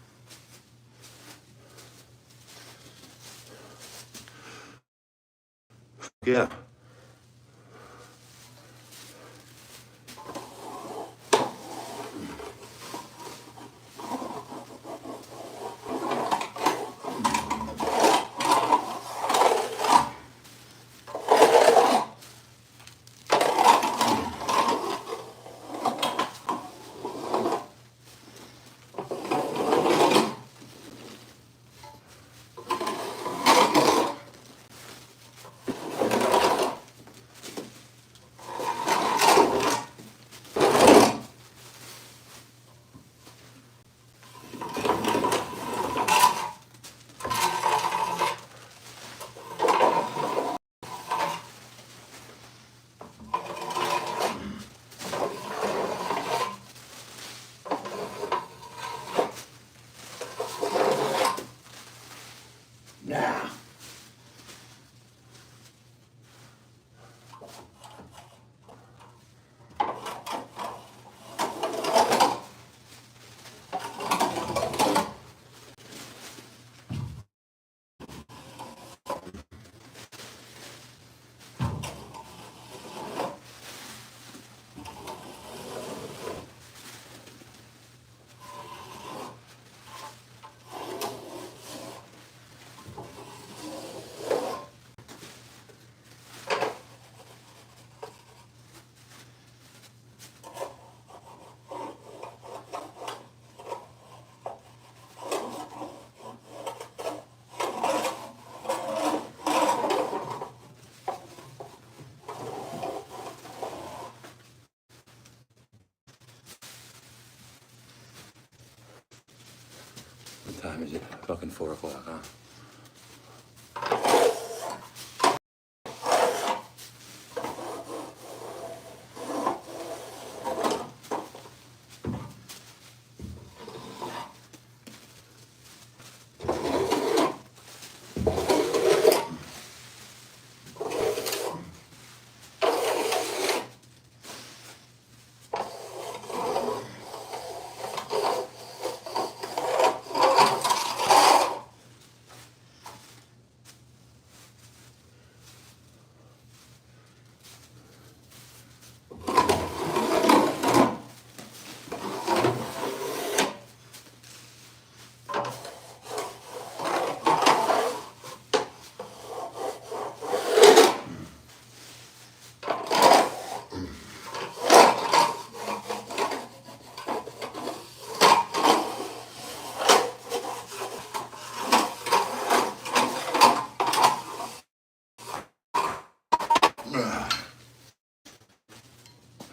Yeah. Nah. What time is it? Fucking 4 o'clock, huh?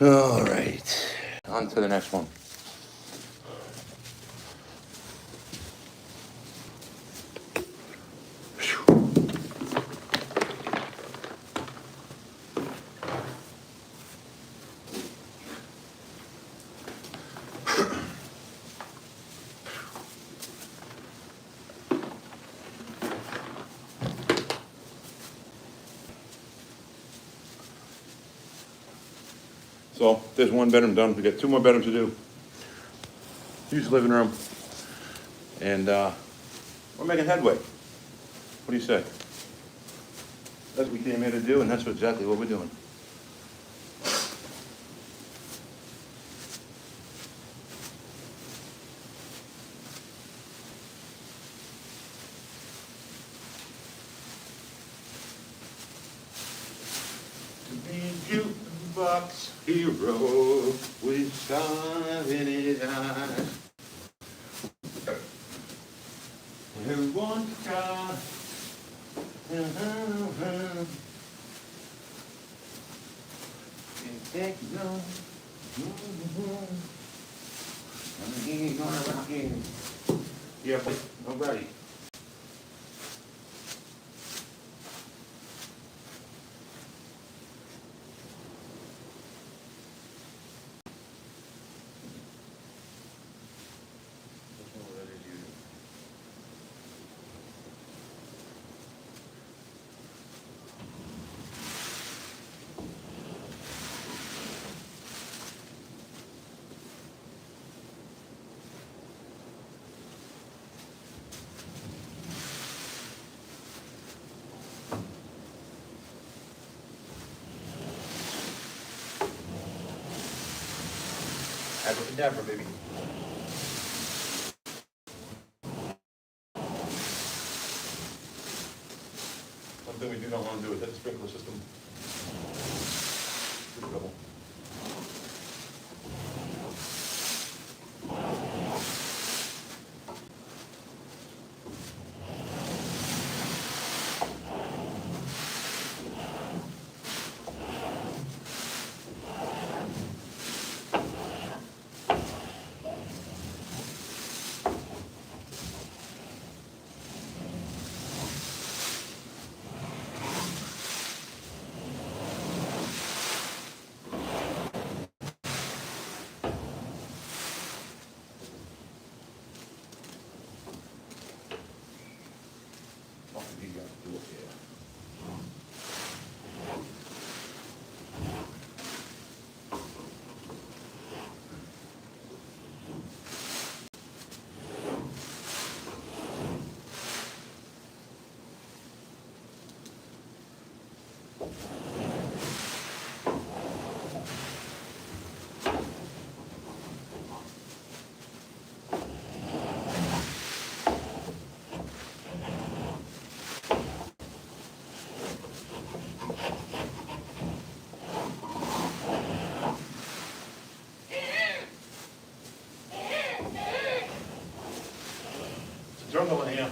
All right, on to the next one. So there's one bedroom done. We got two more bedrooms to do. Huge living room. And we're making headway. What do you say? That's what we came here to do, and that's exactly what we're doing. Jukebox hero with stars in his eyes. Who wants to try? Techno. He's gonna rock in. Yeah, but nobody. Abracadabra, baby. One thing we do not want to do is hit the sprinkler system. Good trouble. Jungle in here.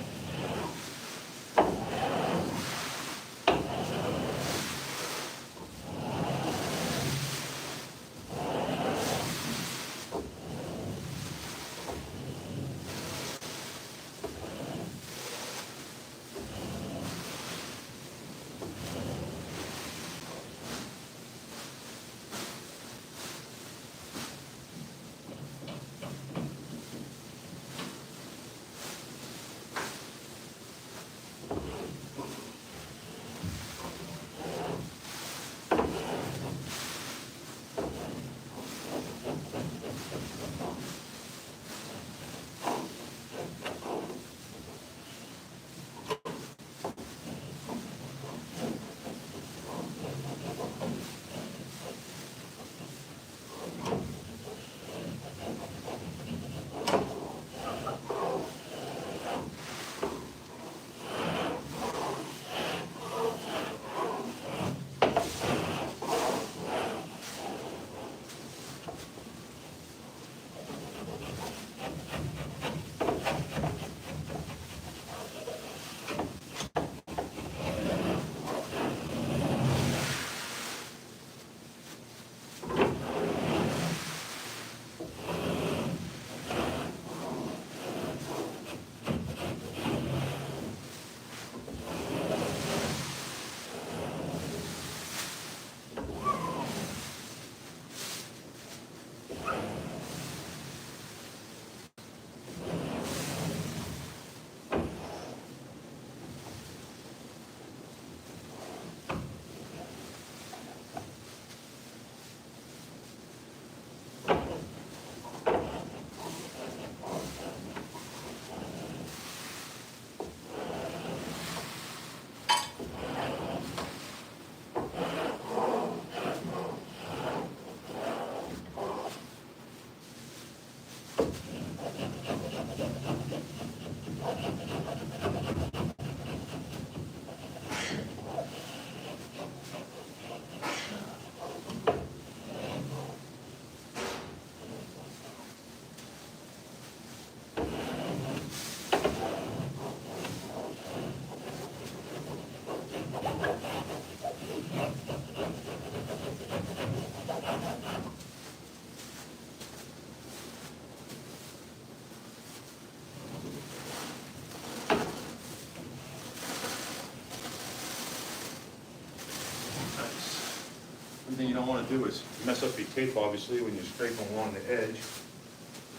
One thing you don't want to do is mess up your tape, obviously, when you're scraping along the edge.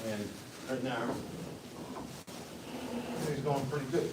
And right now, everything's going pretty good.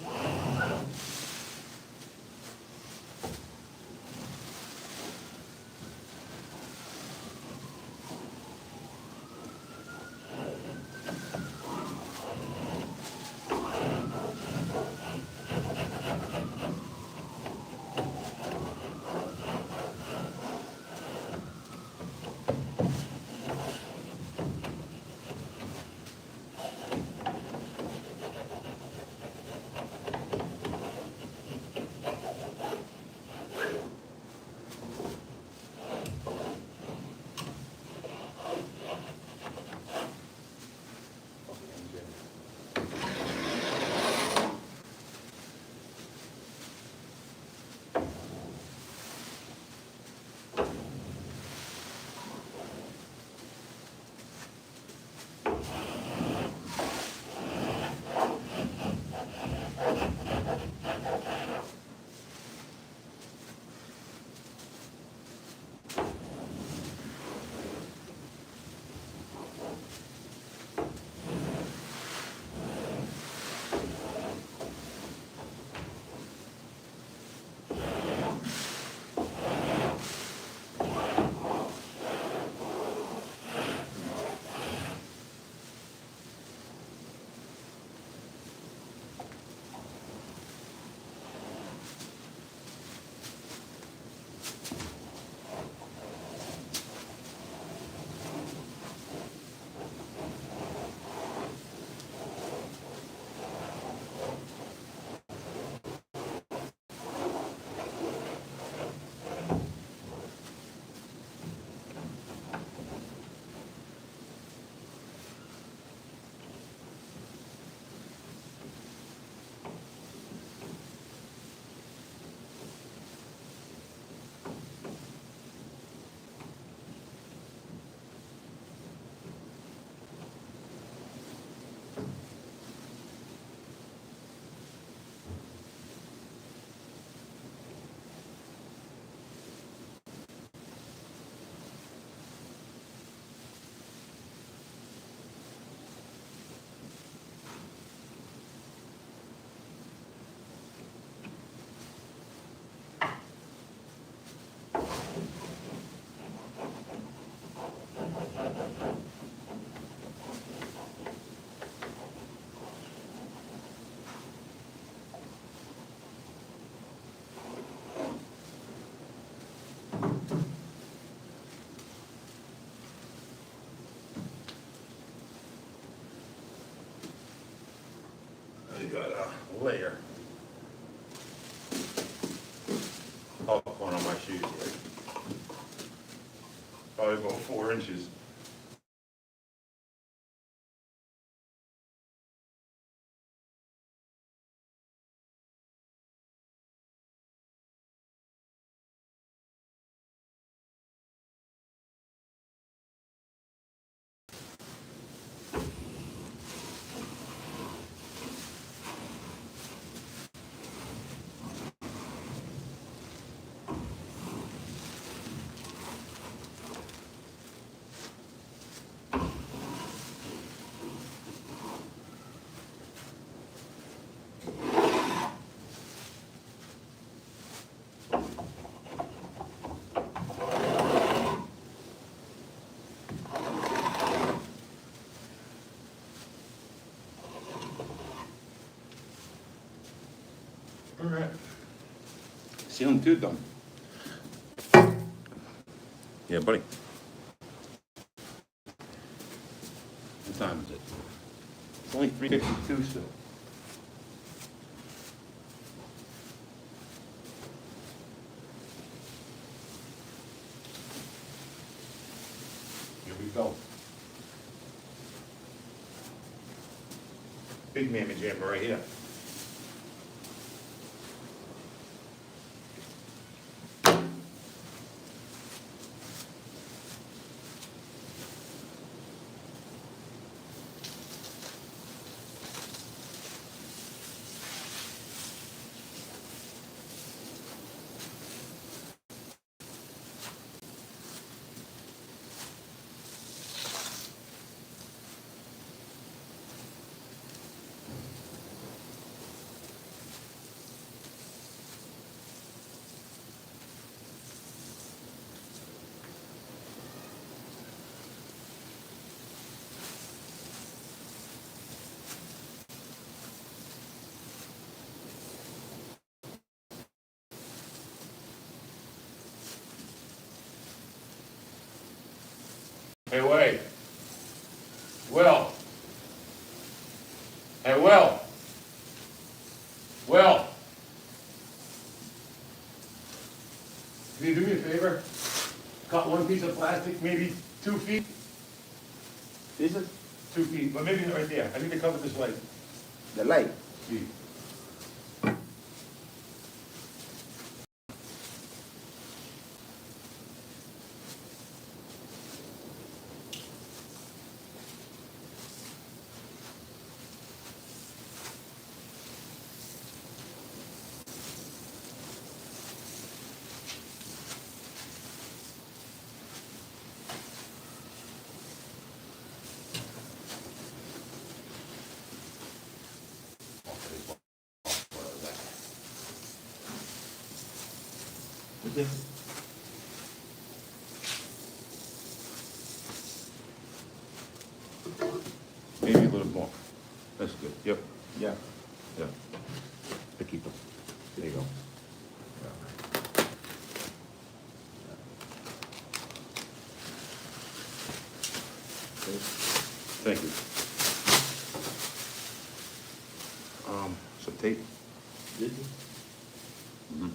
You got a layer. Popcorn on my shoes, like probably about 4 inches. All right. Ceiling 2 done. Yeah, buddy. What time is it? It's only 3:52 still. Here we go. Big mammy jammer right here. Can you do me a favor? Cut one piece of plastic, maybe 2 feet, This is 2 feet, but maybe right there. I need to cover this light. the light. See. Okay. Maybe a little more. That's good. Yep, Yeah. yeah. To keep it. There you go. Thank you. Some tape? This is Mm-hmm.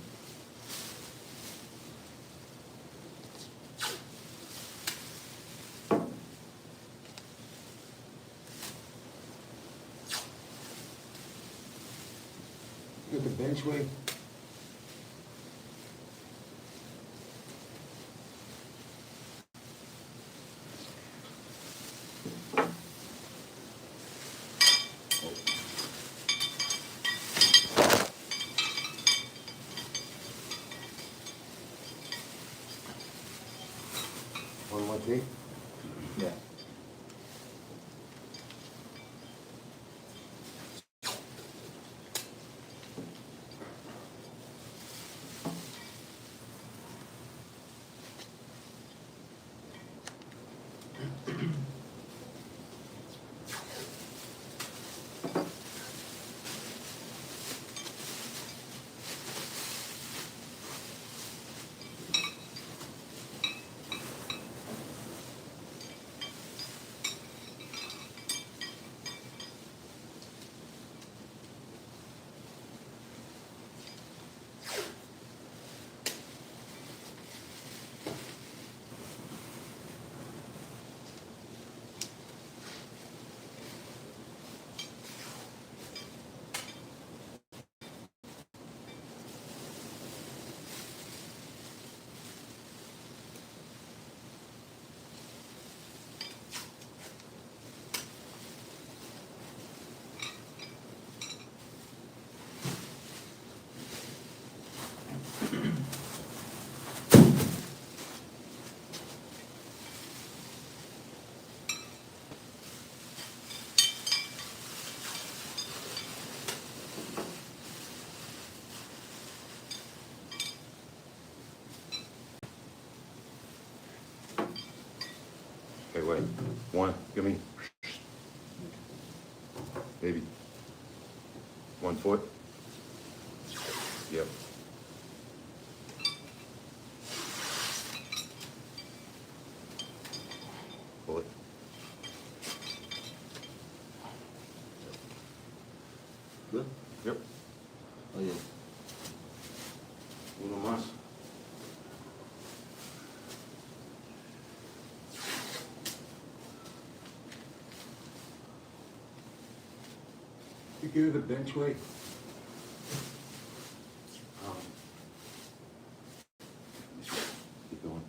get the bench way. One more tape? Yeah. Okay, wait. One, give me. Maybe. 1 foot? Yep. Pull it. Good? Yep. Oh yeah. Uno más. You get it the bench way. Keep going.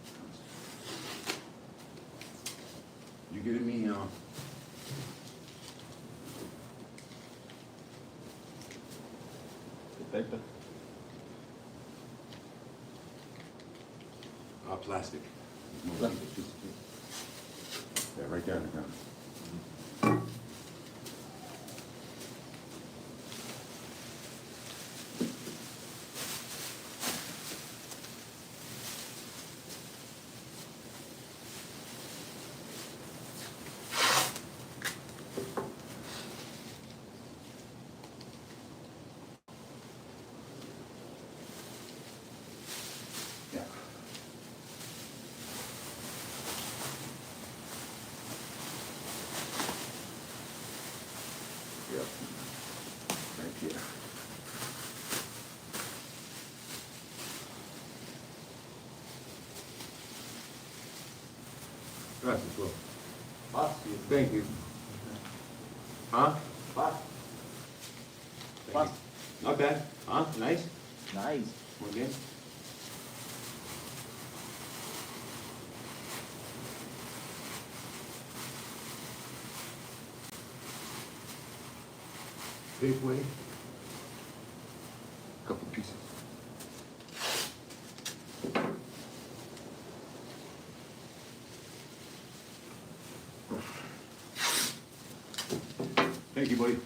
You getting me, Paper. plastic? Plastic. Yeah, right there on the ground. Yeah. Gracias, bro. Fácil. Thank you. Huh? Fácil. Thank you. Not bad. Huh? Nice? Nice. Muy bien. Big way. Couple pieces. Thank you, buddy.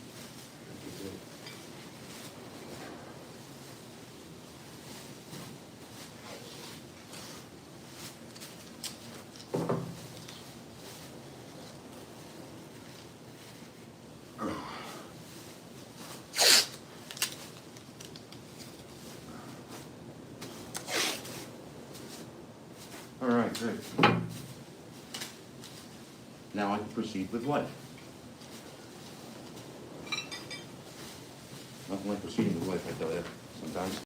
All right, great. Now I can proceed with life. Nothing like proceeding with life, I tell you, sometimes.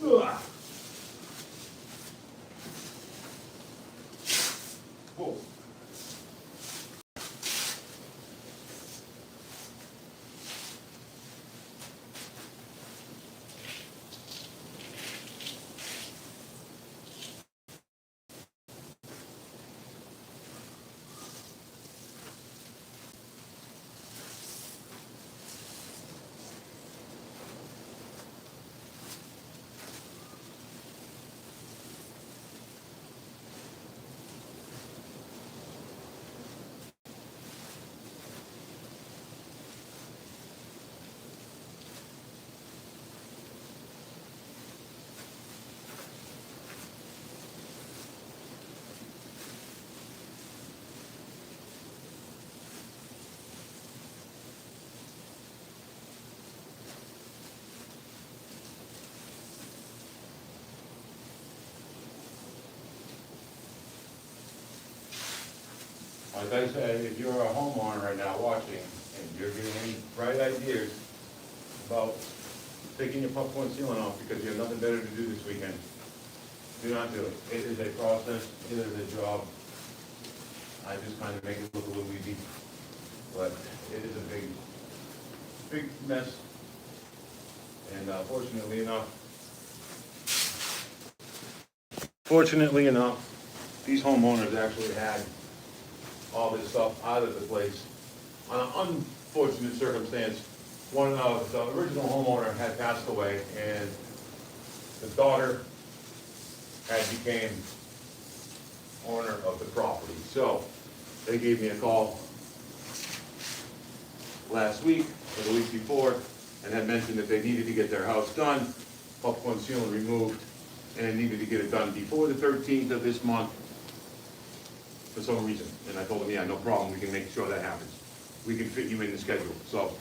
Ugh. Whoa. Like I said, if you're a homeowner right now watching, and you're getting any bright ideas about taking your popcorn ceiling off because you have nothing better to do this weekend, do not do it. It is a process, it is a job. I just kind of make it look a little easy, but it is a big mess. And fortunately enough, these homeowners actually had all this stuff out of the place. On an unfortunate circumstance, one of the original homeowner had passed away, and the daughter had became owner of the property. So they gave me a call last week or the week before, and had mentioned that they needed to get their house done, popcorn ceiling removed, and they needed to get it done before the 13th of this month for some reason. And I told them, yeah, no problem, we can make sure that happens. We can fit you in the schedule. So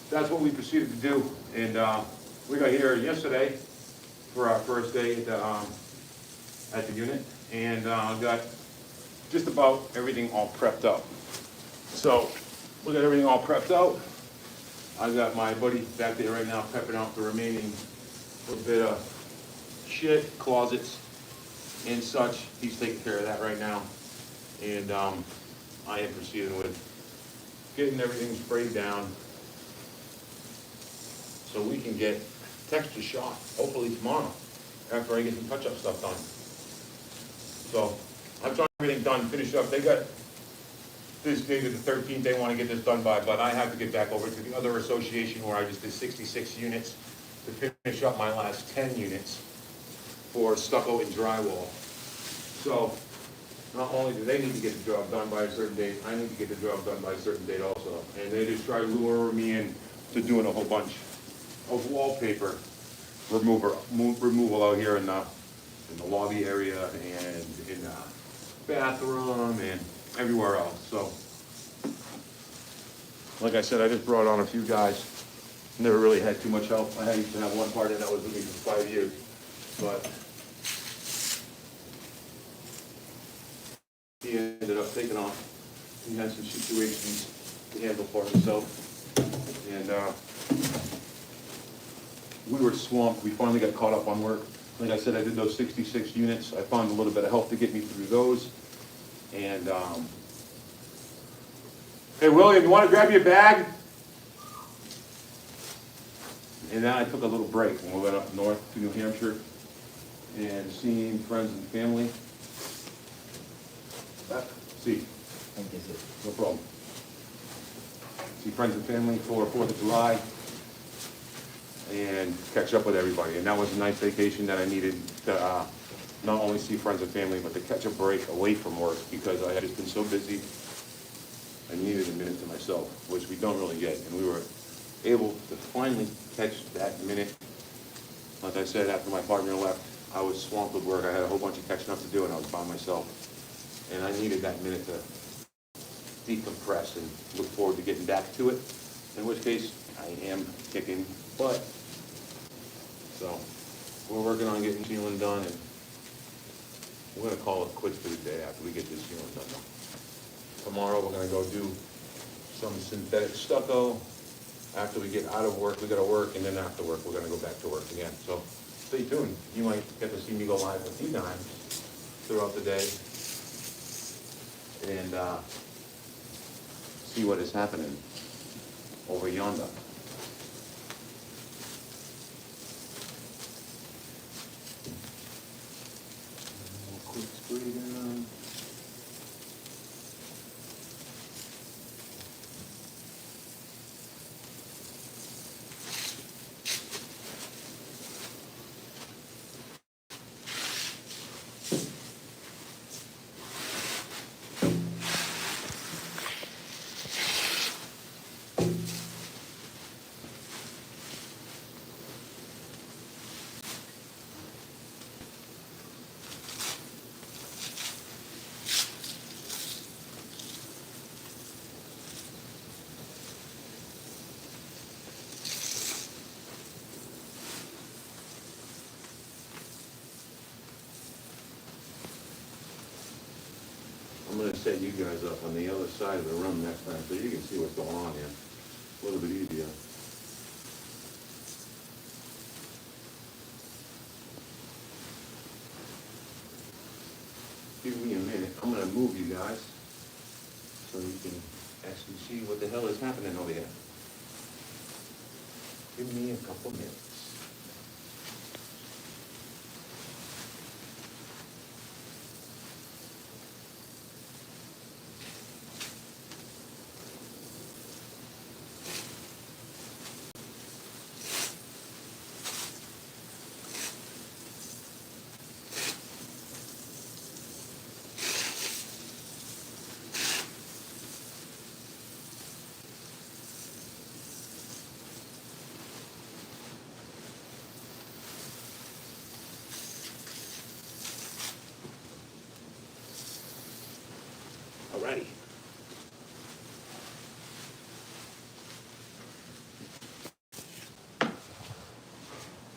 that's what we proceeded to do. And we got here yesterday for our first day at the unit, and got just about everything all prepped up. So we got everything all prepped out. I got my buddy back there right now prepping out the remaining little bit of shit, closets and such. He's taking care of that right now. And I am proceeding with getting everything sprayed down so we can get texture shot, hopefully tomorrow, after I get some touch-up stuff done. So I'm trying everything done, finished up. They got this date of the 13th they want to get this done by, but I have to get back over to the other association where I just did 66 units to finish up my last 10 units for stucco and drywall. So not only do they need to get the job done by a certain date, I need to get the job done by a certhe date also. And they just try to lure me in to doing a whole bunch of wallpaper removal out here in the lobby area and in the bathroom and everywhere else. So, like I said, I just brought on a few guys. Never really had too much help. I used to have one partner that was with me for 5 years, but he ended up taking off. He had some situations to handle for himself. And we were swamped. We finally got caught up on work. Like I said, I did those 66 units. I found a little bit of help to get me through those. And, hey, William, you want to grab your bag? And then I took a little break when we went up north to New Hampshire and seeing friends and family. See, Thank you, sir. no problem. See friends and family for 4th of July and catch up with everybody. And that was a nice vacation that I needed to not only see friends and family, but to catch a break away from work because I had just been so busy. I needed a minute to myself, which we don't really get. And we were able to finally catch that minute. Like I said, after my partner left, I was swamped with work. I had a whole bunch of catching up to do, and I was by myself. And I needed that minute to decompress and look forward to getting back to it. In which case, I am kicking butt. So, we're working on getting sealing done, and we're gonna call it quits for the day after we get this sealing done. Tomorrow, we're gonna go do some synthetic stucco. After we get out of work, we gotta work, and then after work, we're gonna go back to work again. So, stay tuned. You might get to see me go live a few times throughout the day. And see what is happening over yonder. Quick breathing. I'm gonna set you guys up on the other side of the room next time so you can see what's going on here. A little bit easier. Give me a minute. I'm gonna move you guys so you can actually see what the hell is happening over here. Give me a couple minutes. Alrighty.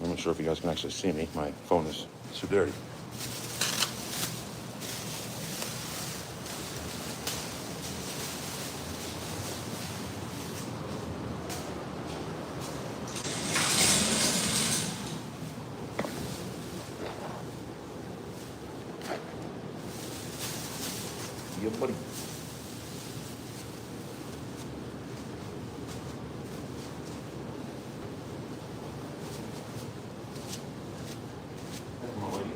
I'm not sure if you guys can actually see me. My phone is so dirty. Yeah, buddy. Come on, lady.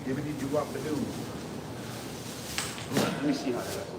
Gibbity do what to do. Let me see how that goes.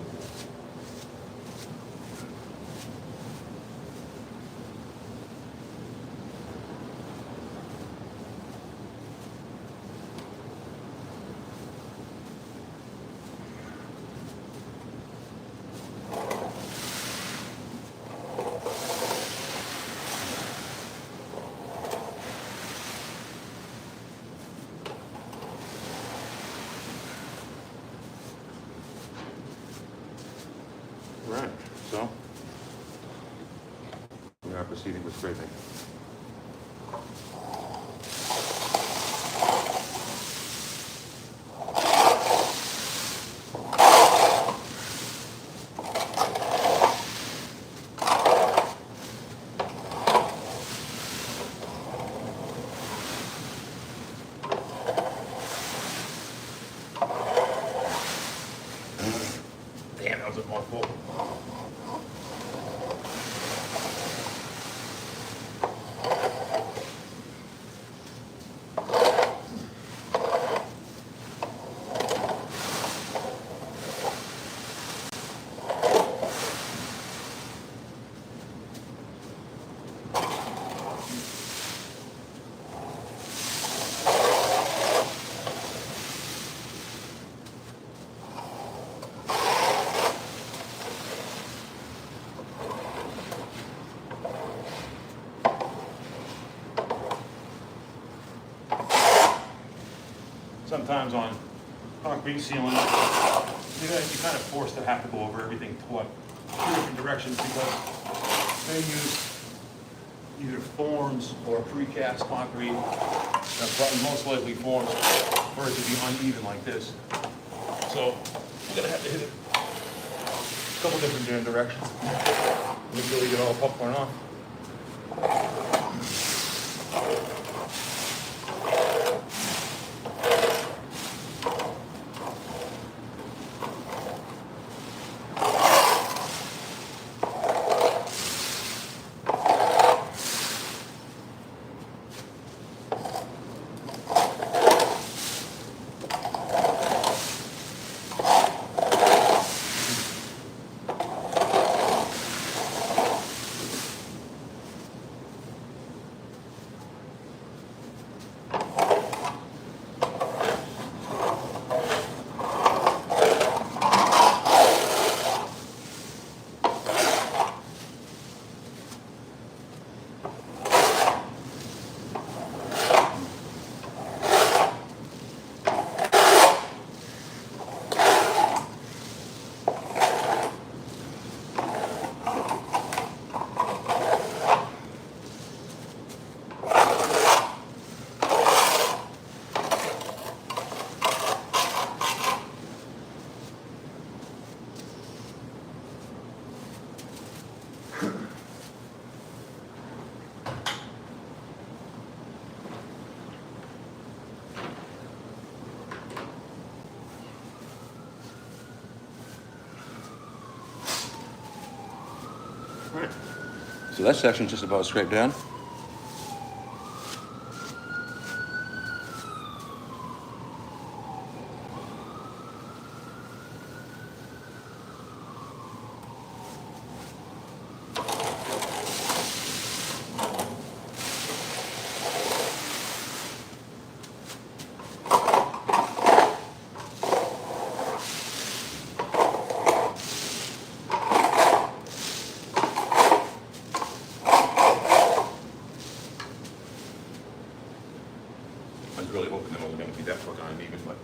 proceeding with scraping. Damn, that was a mouthful. Sometimes on concrete sealing, you're kind of forced to have to go over everything two different directions because they use either forms or precast concrete, probably most likely forms for it to be uneven like this. So we're gonna have to hit it a couple different directions until we get all popcorn off. So that section's just about scraped down. I was really hoping that it wasn't going to be that fucking uneven, but.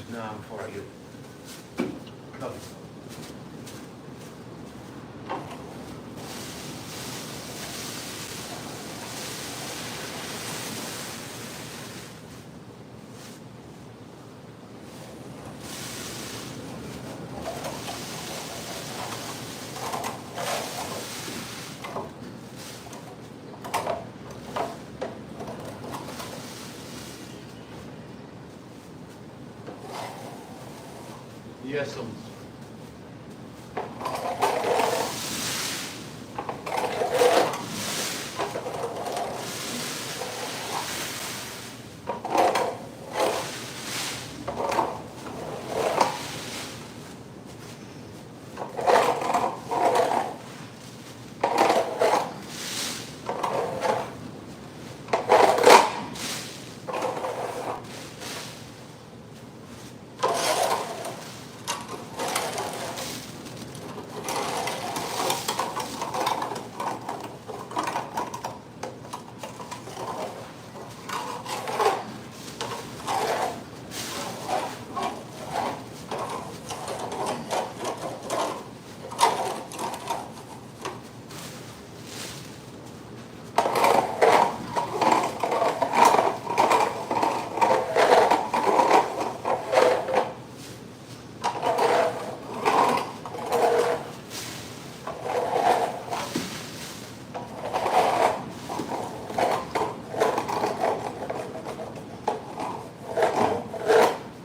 just now before I get covered. Yes,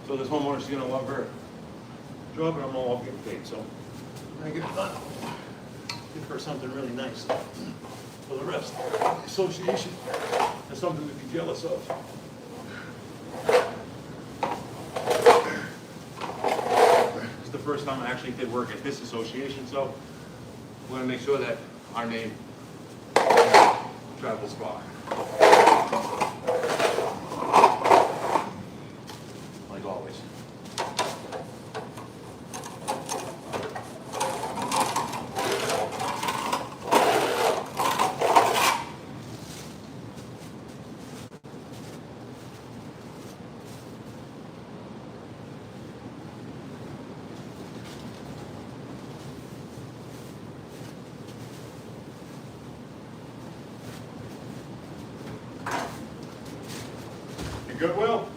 so this homeowner's gonna love her job, and I'm all getting paid, so when I get it done, give her something really nice for the rest of the association, and something to be jealous of. It's the first time I actually did work at this association, so we're gonna make sure that our name travels far. Like always. You good, Will?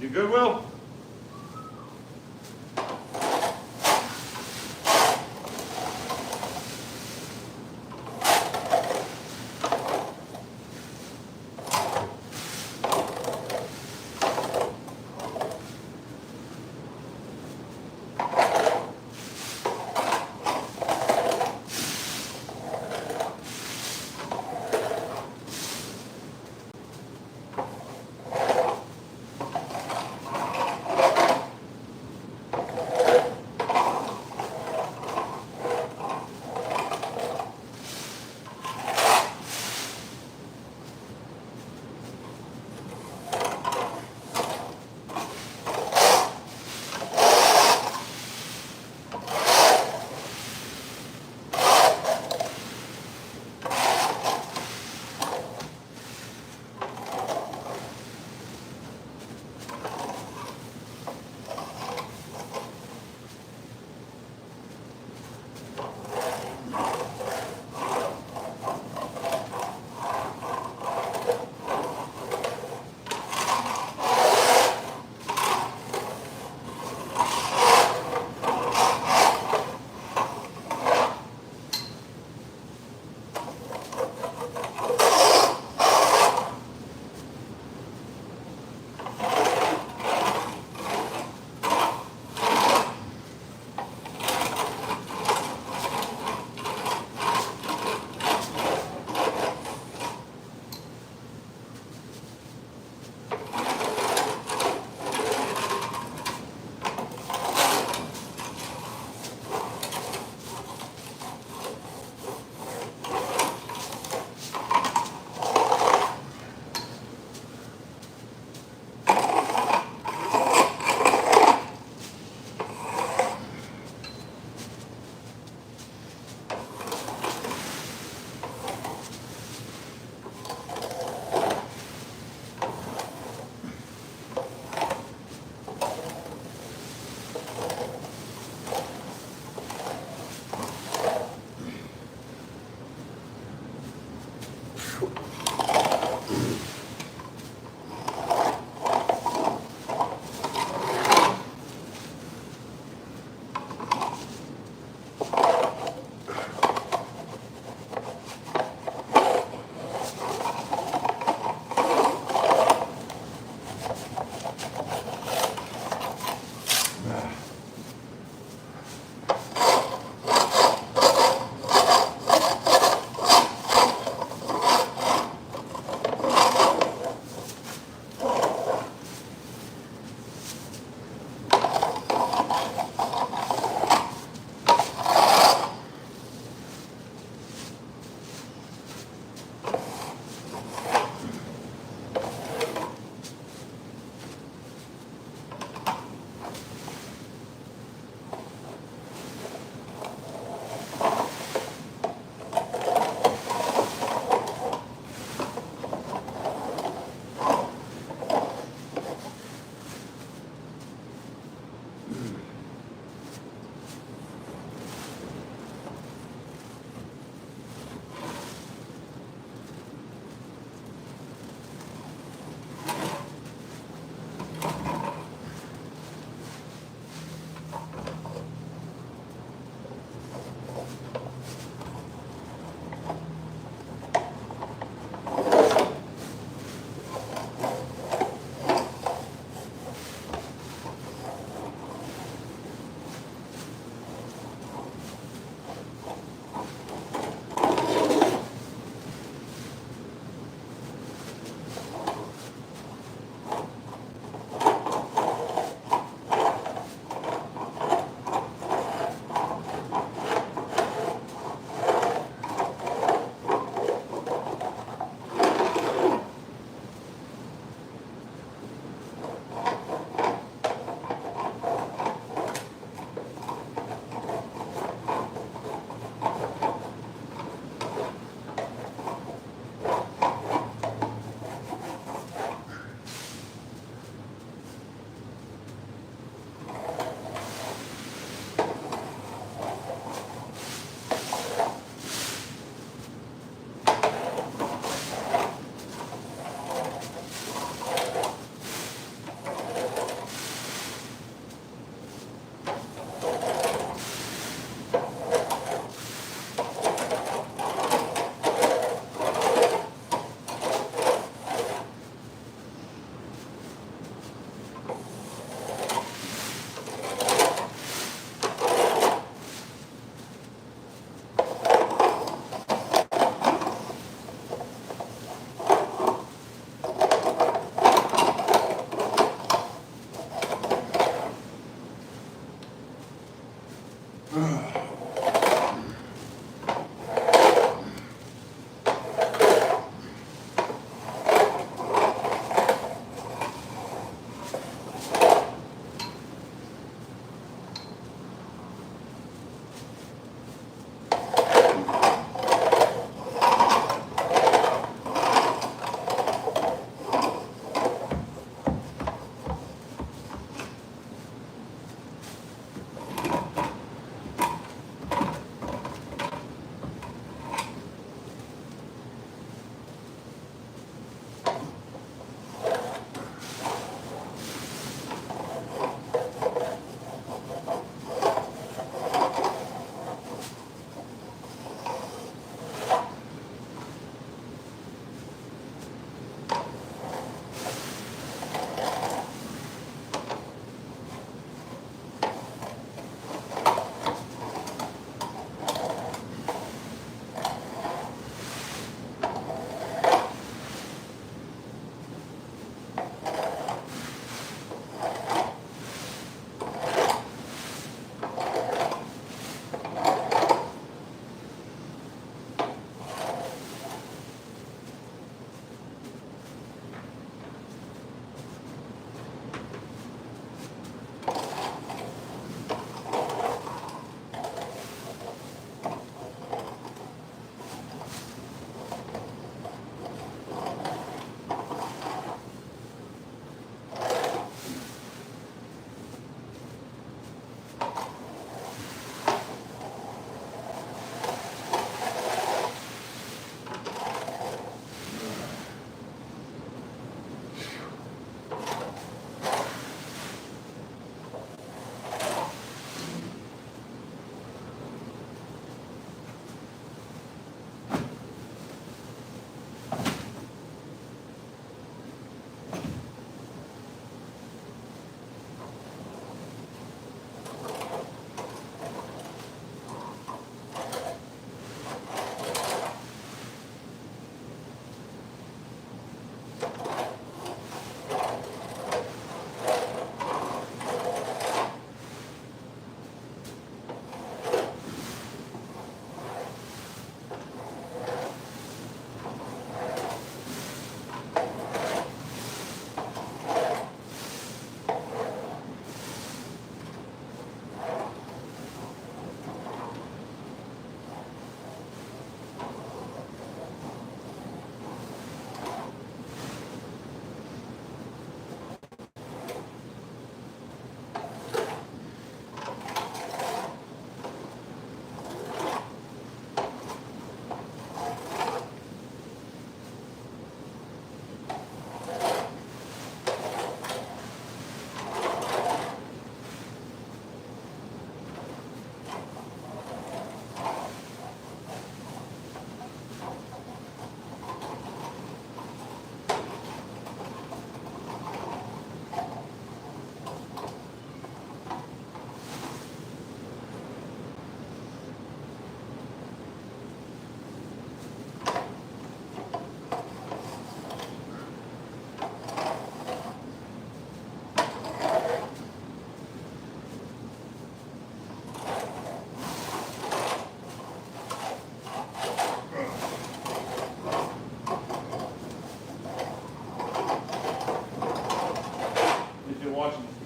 You good, Will?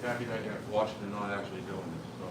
happy that you're watching and not actually doing this, so.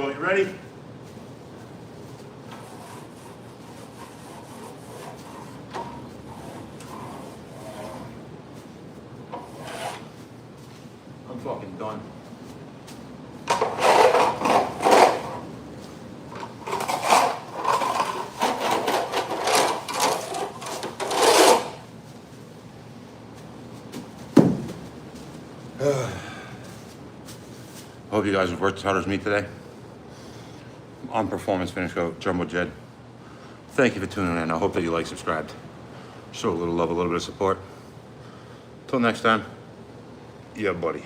Will, you ready? I'm fucking done. Hope you guys have worked as hard as me today. On Performance Finish Coat, Jumbo Jed. Thank you for tuning in. I hope that you like, subscribed. Show a little love, a little bit of support. Till next time, yeah, buddy.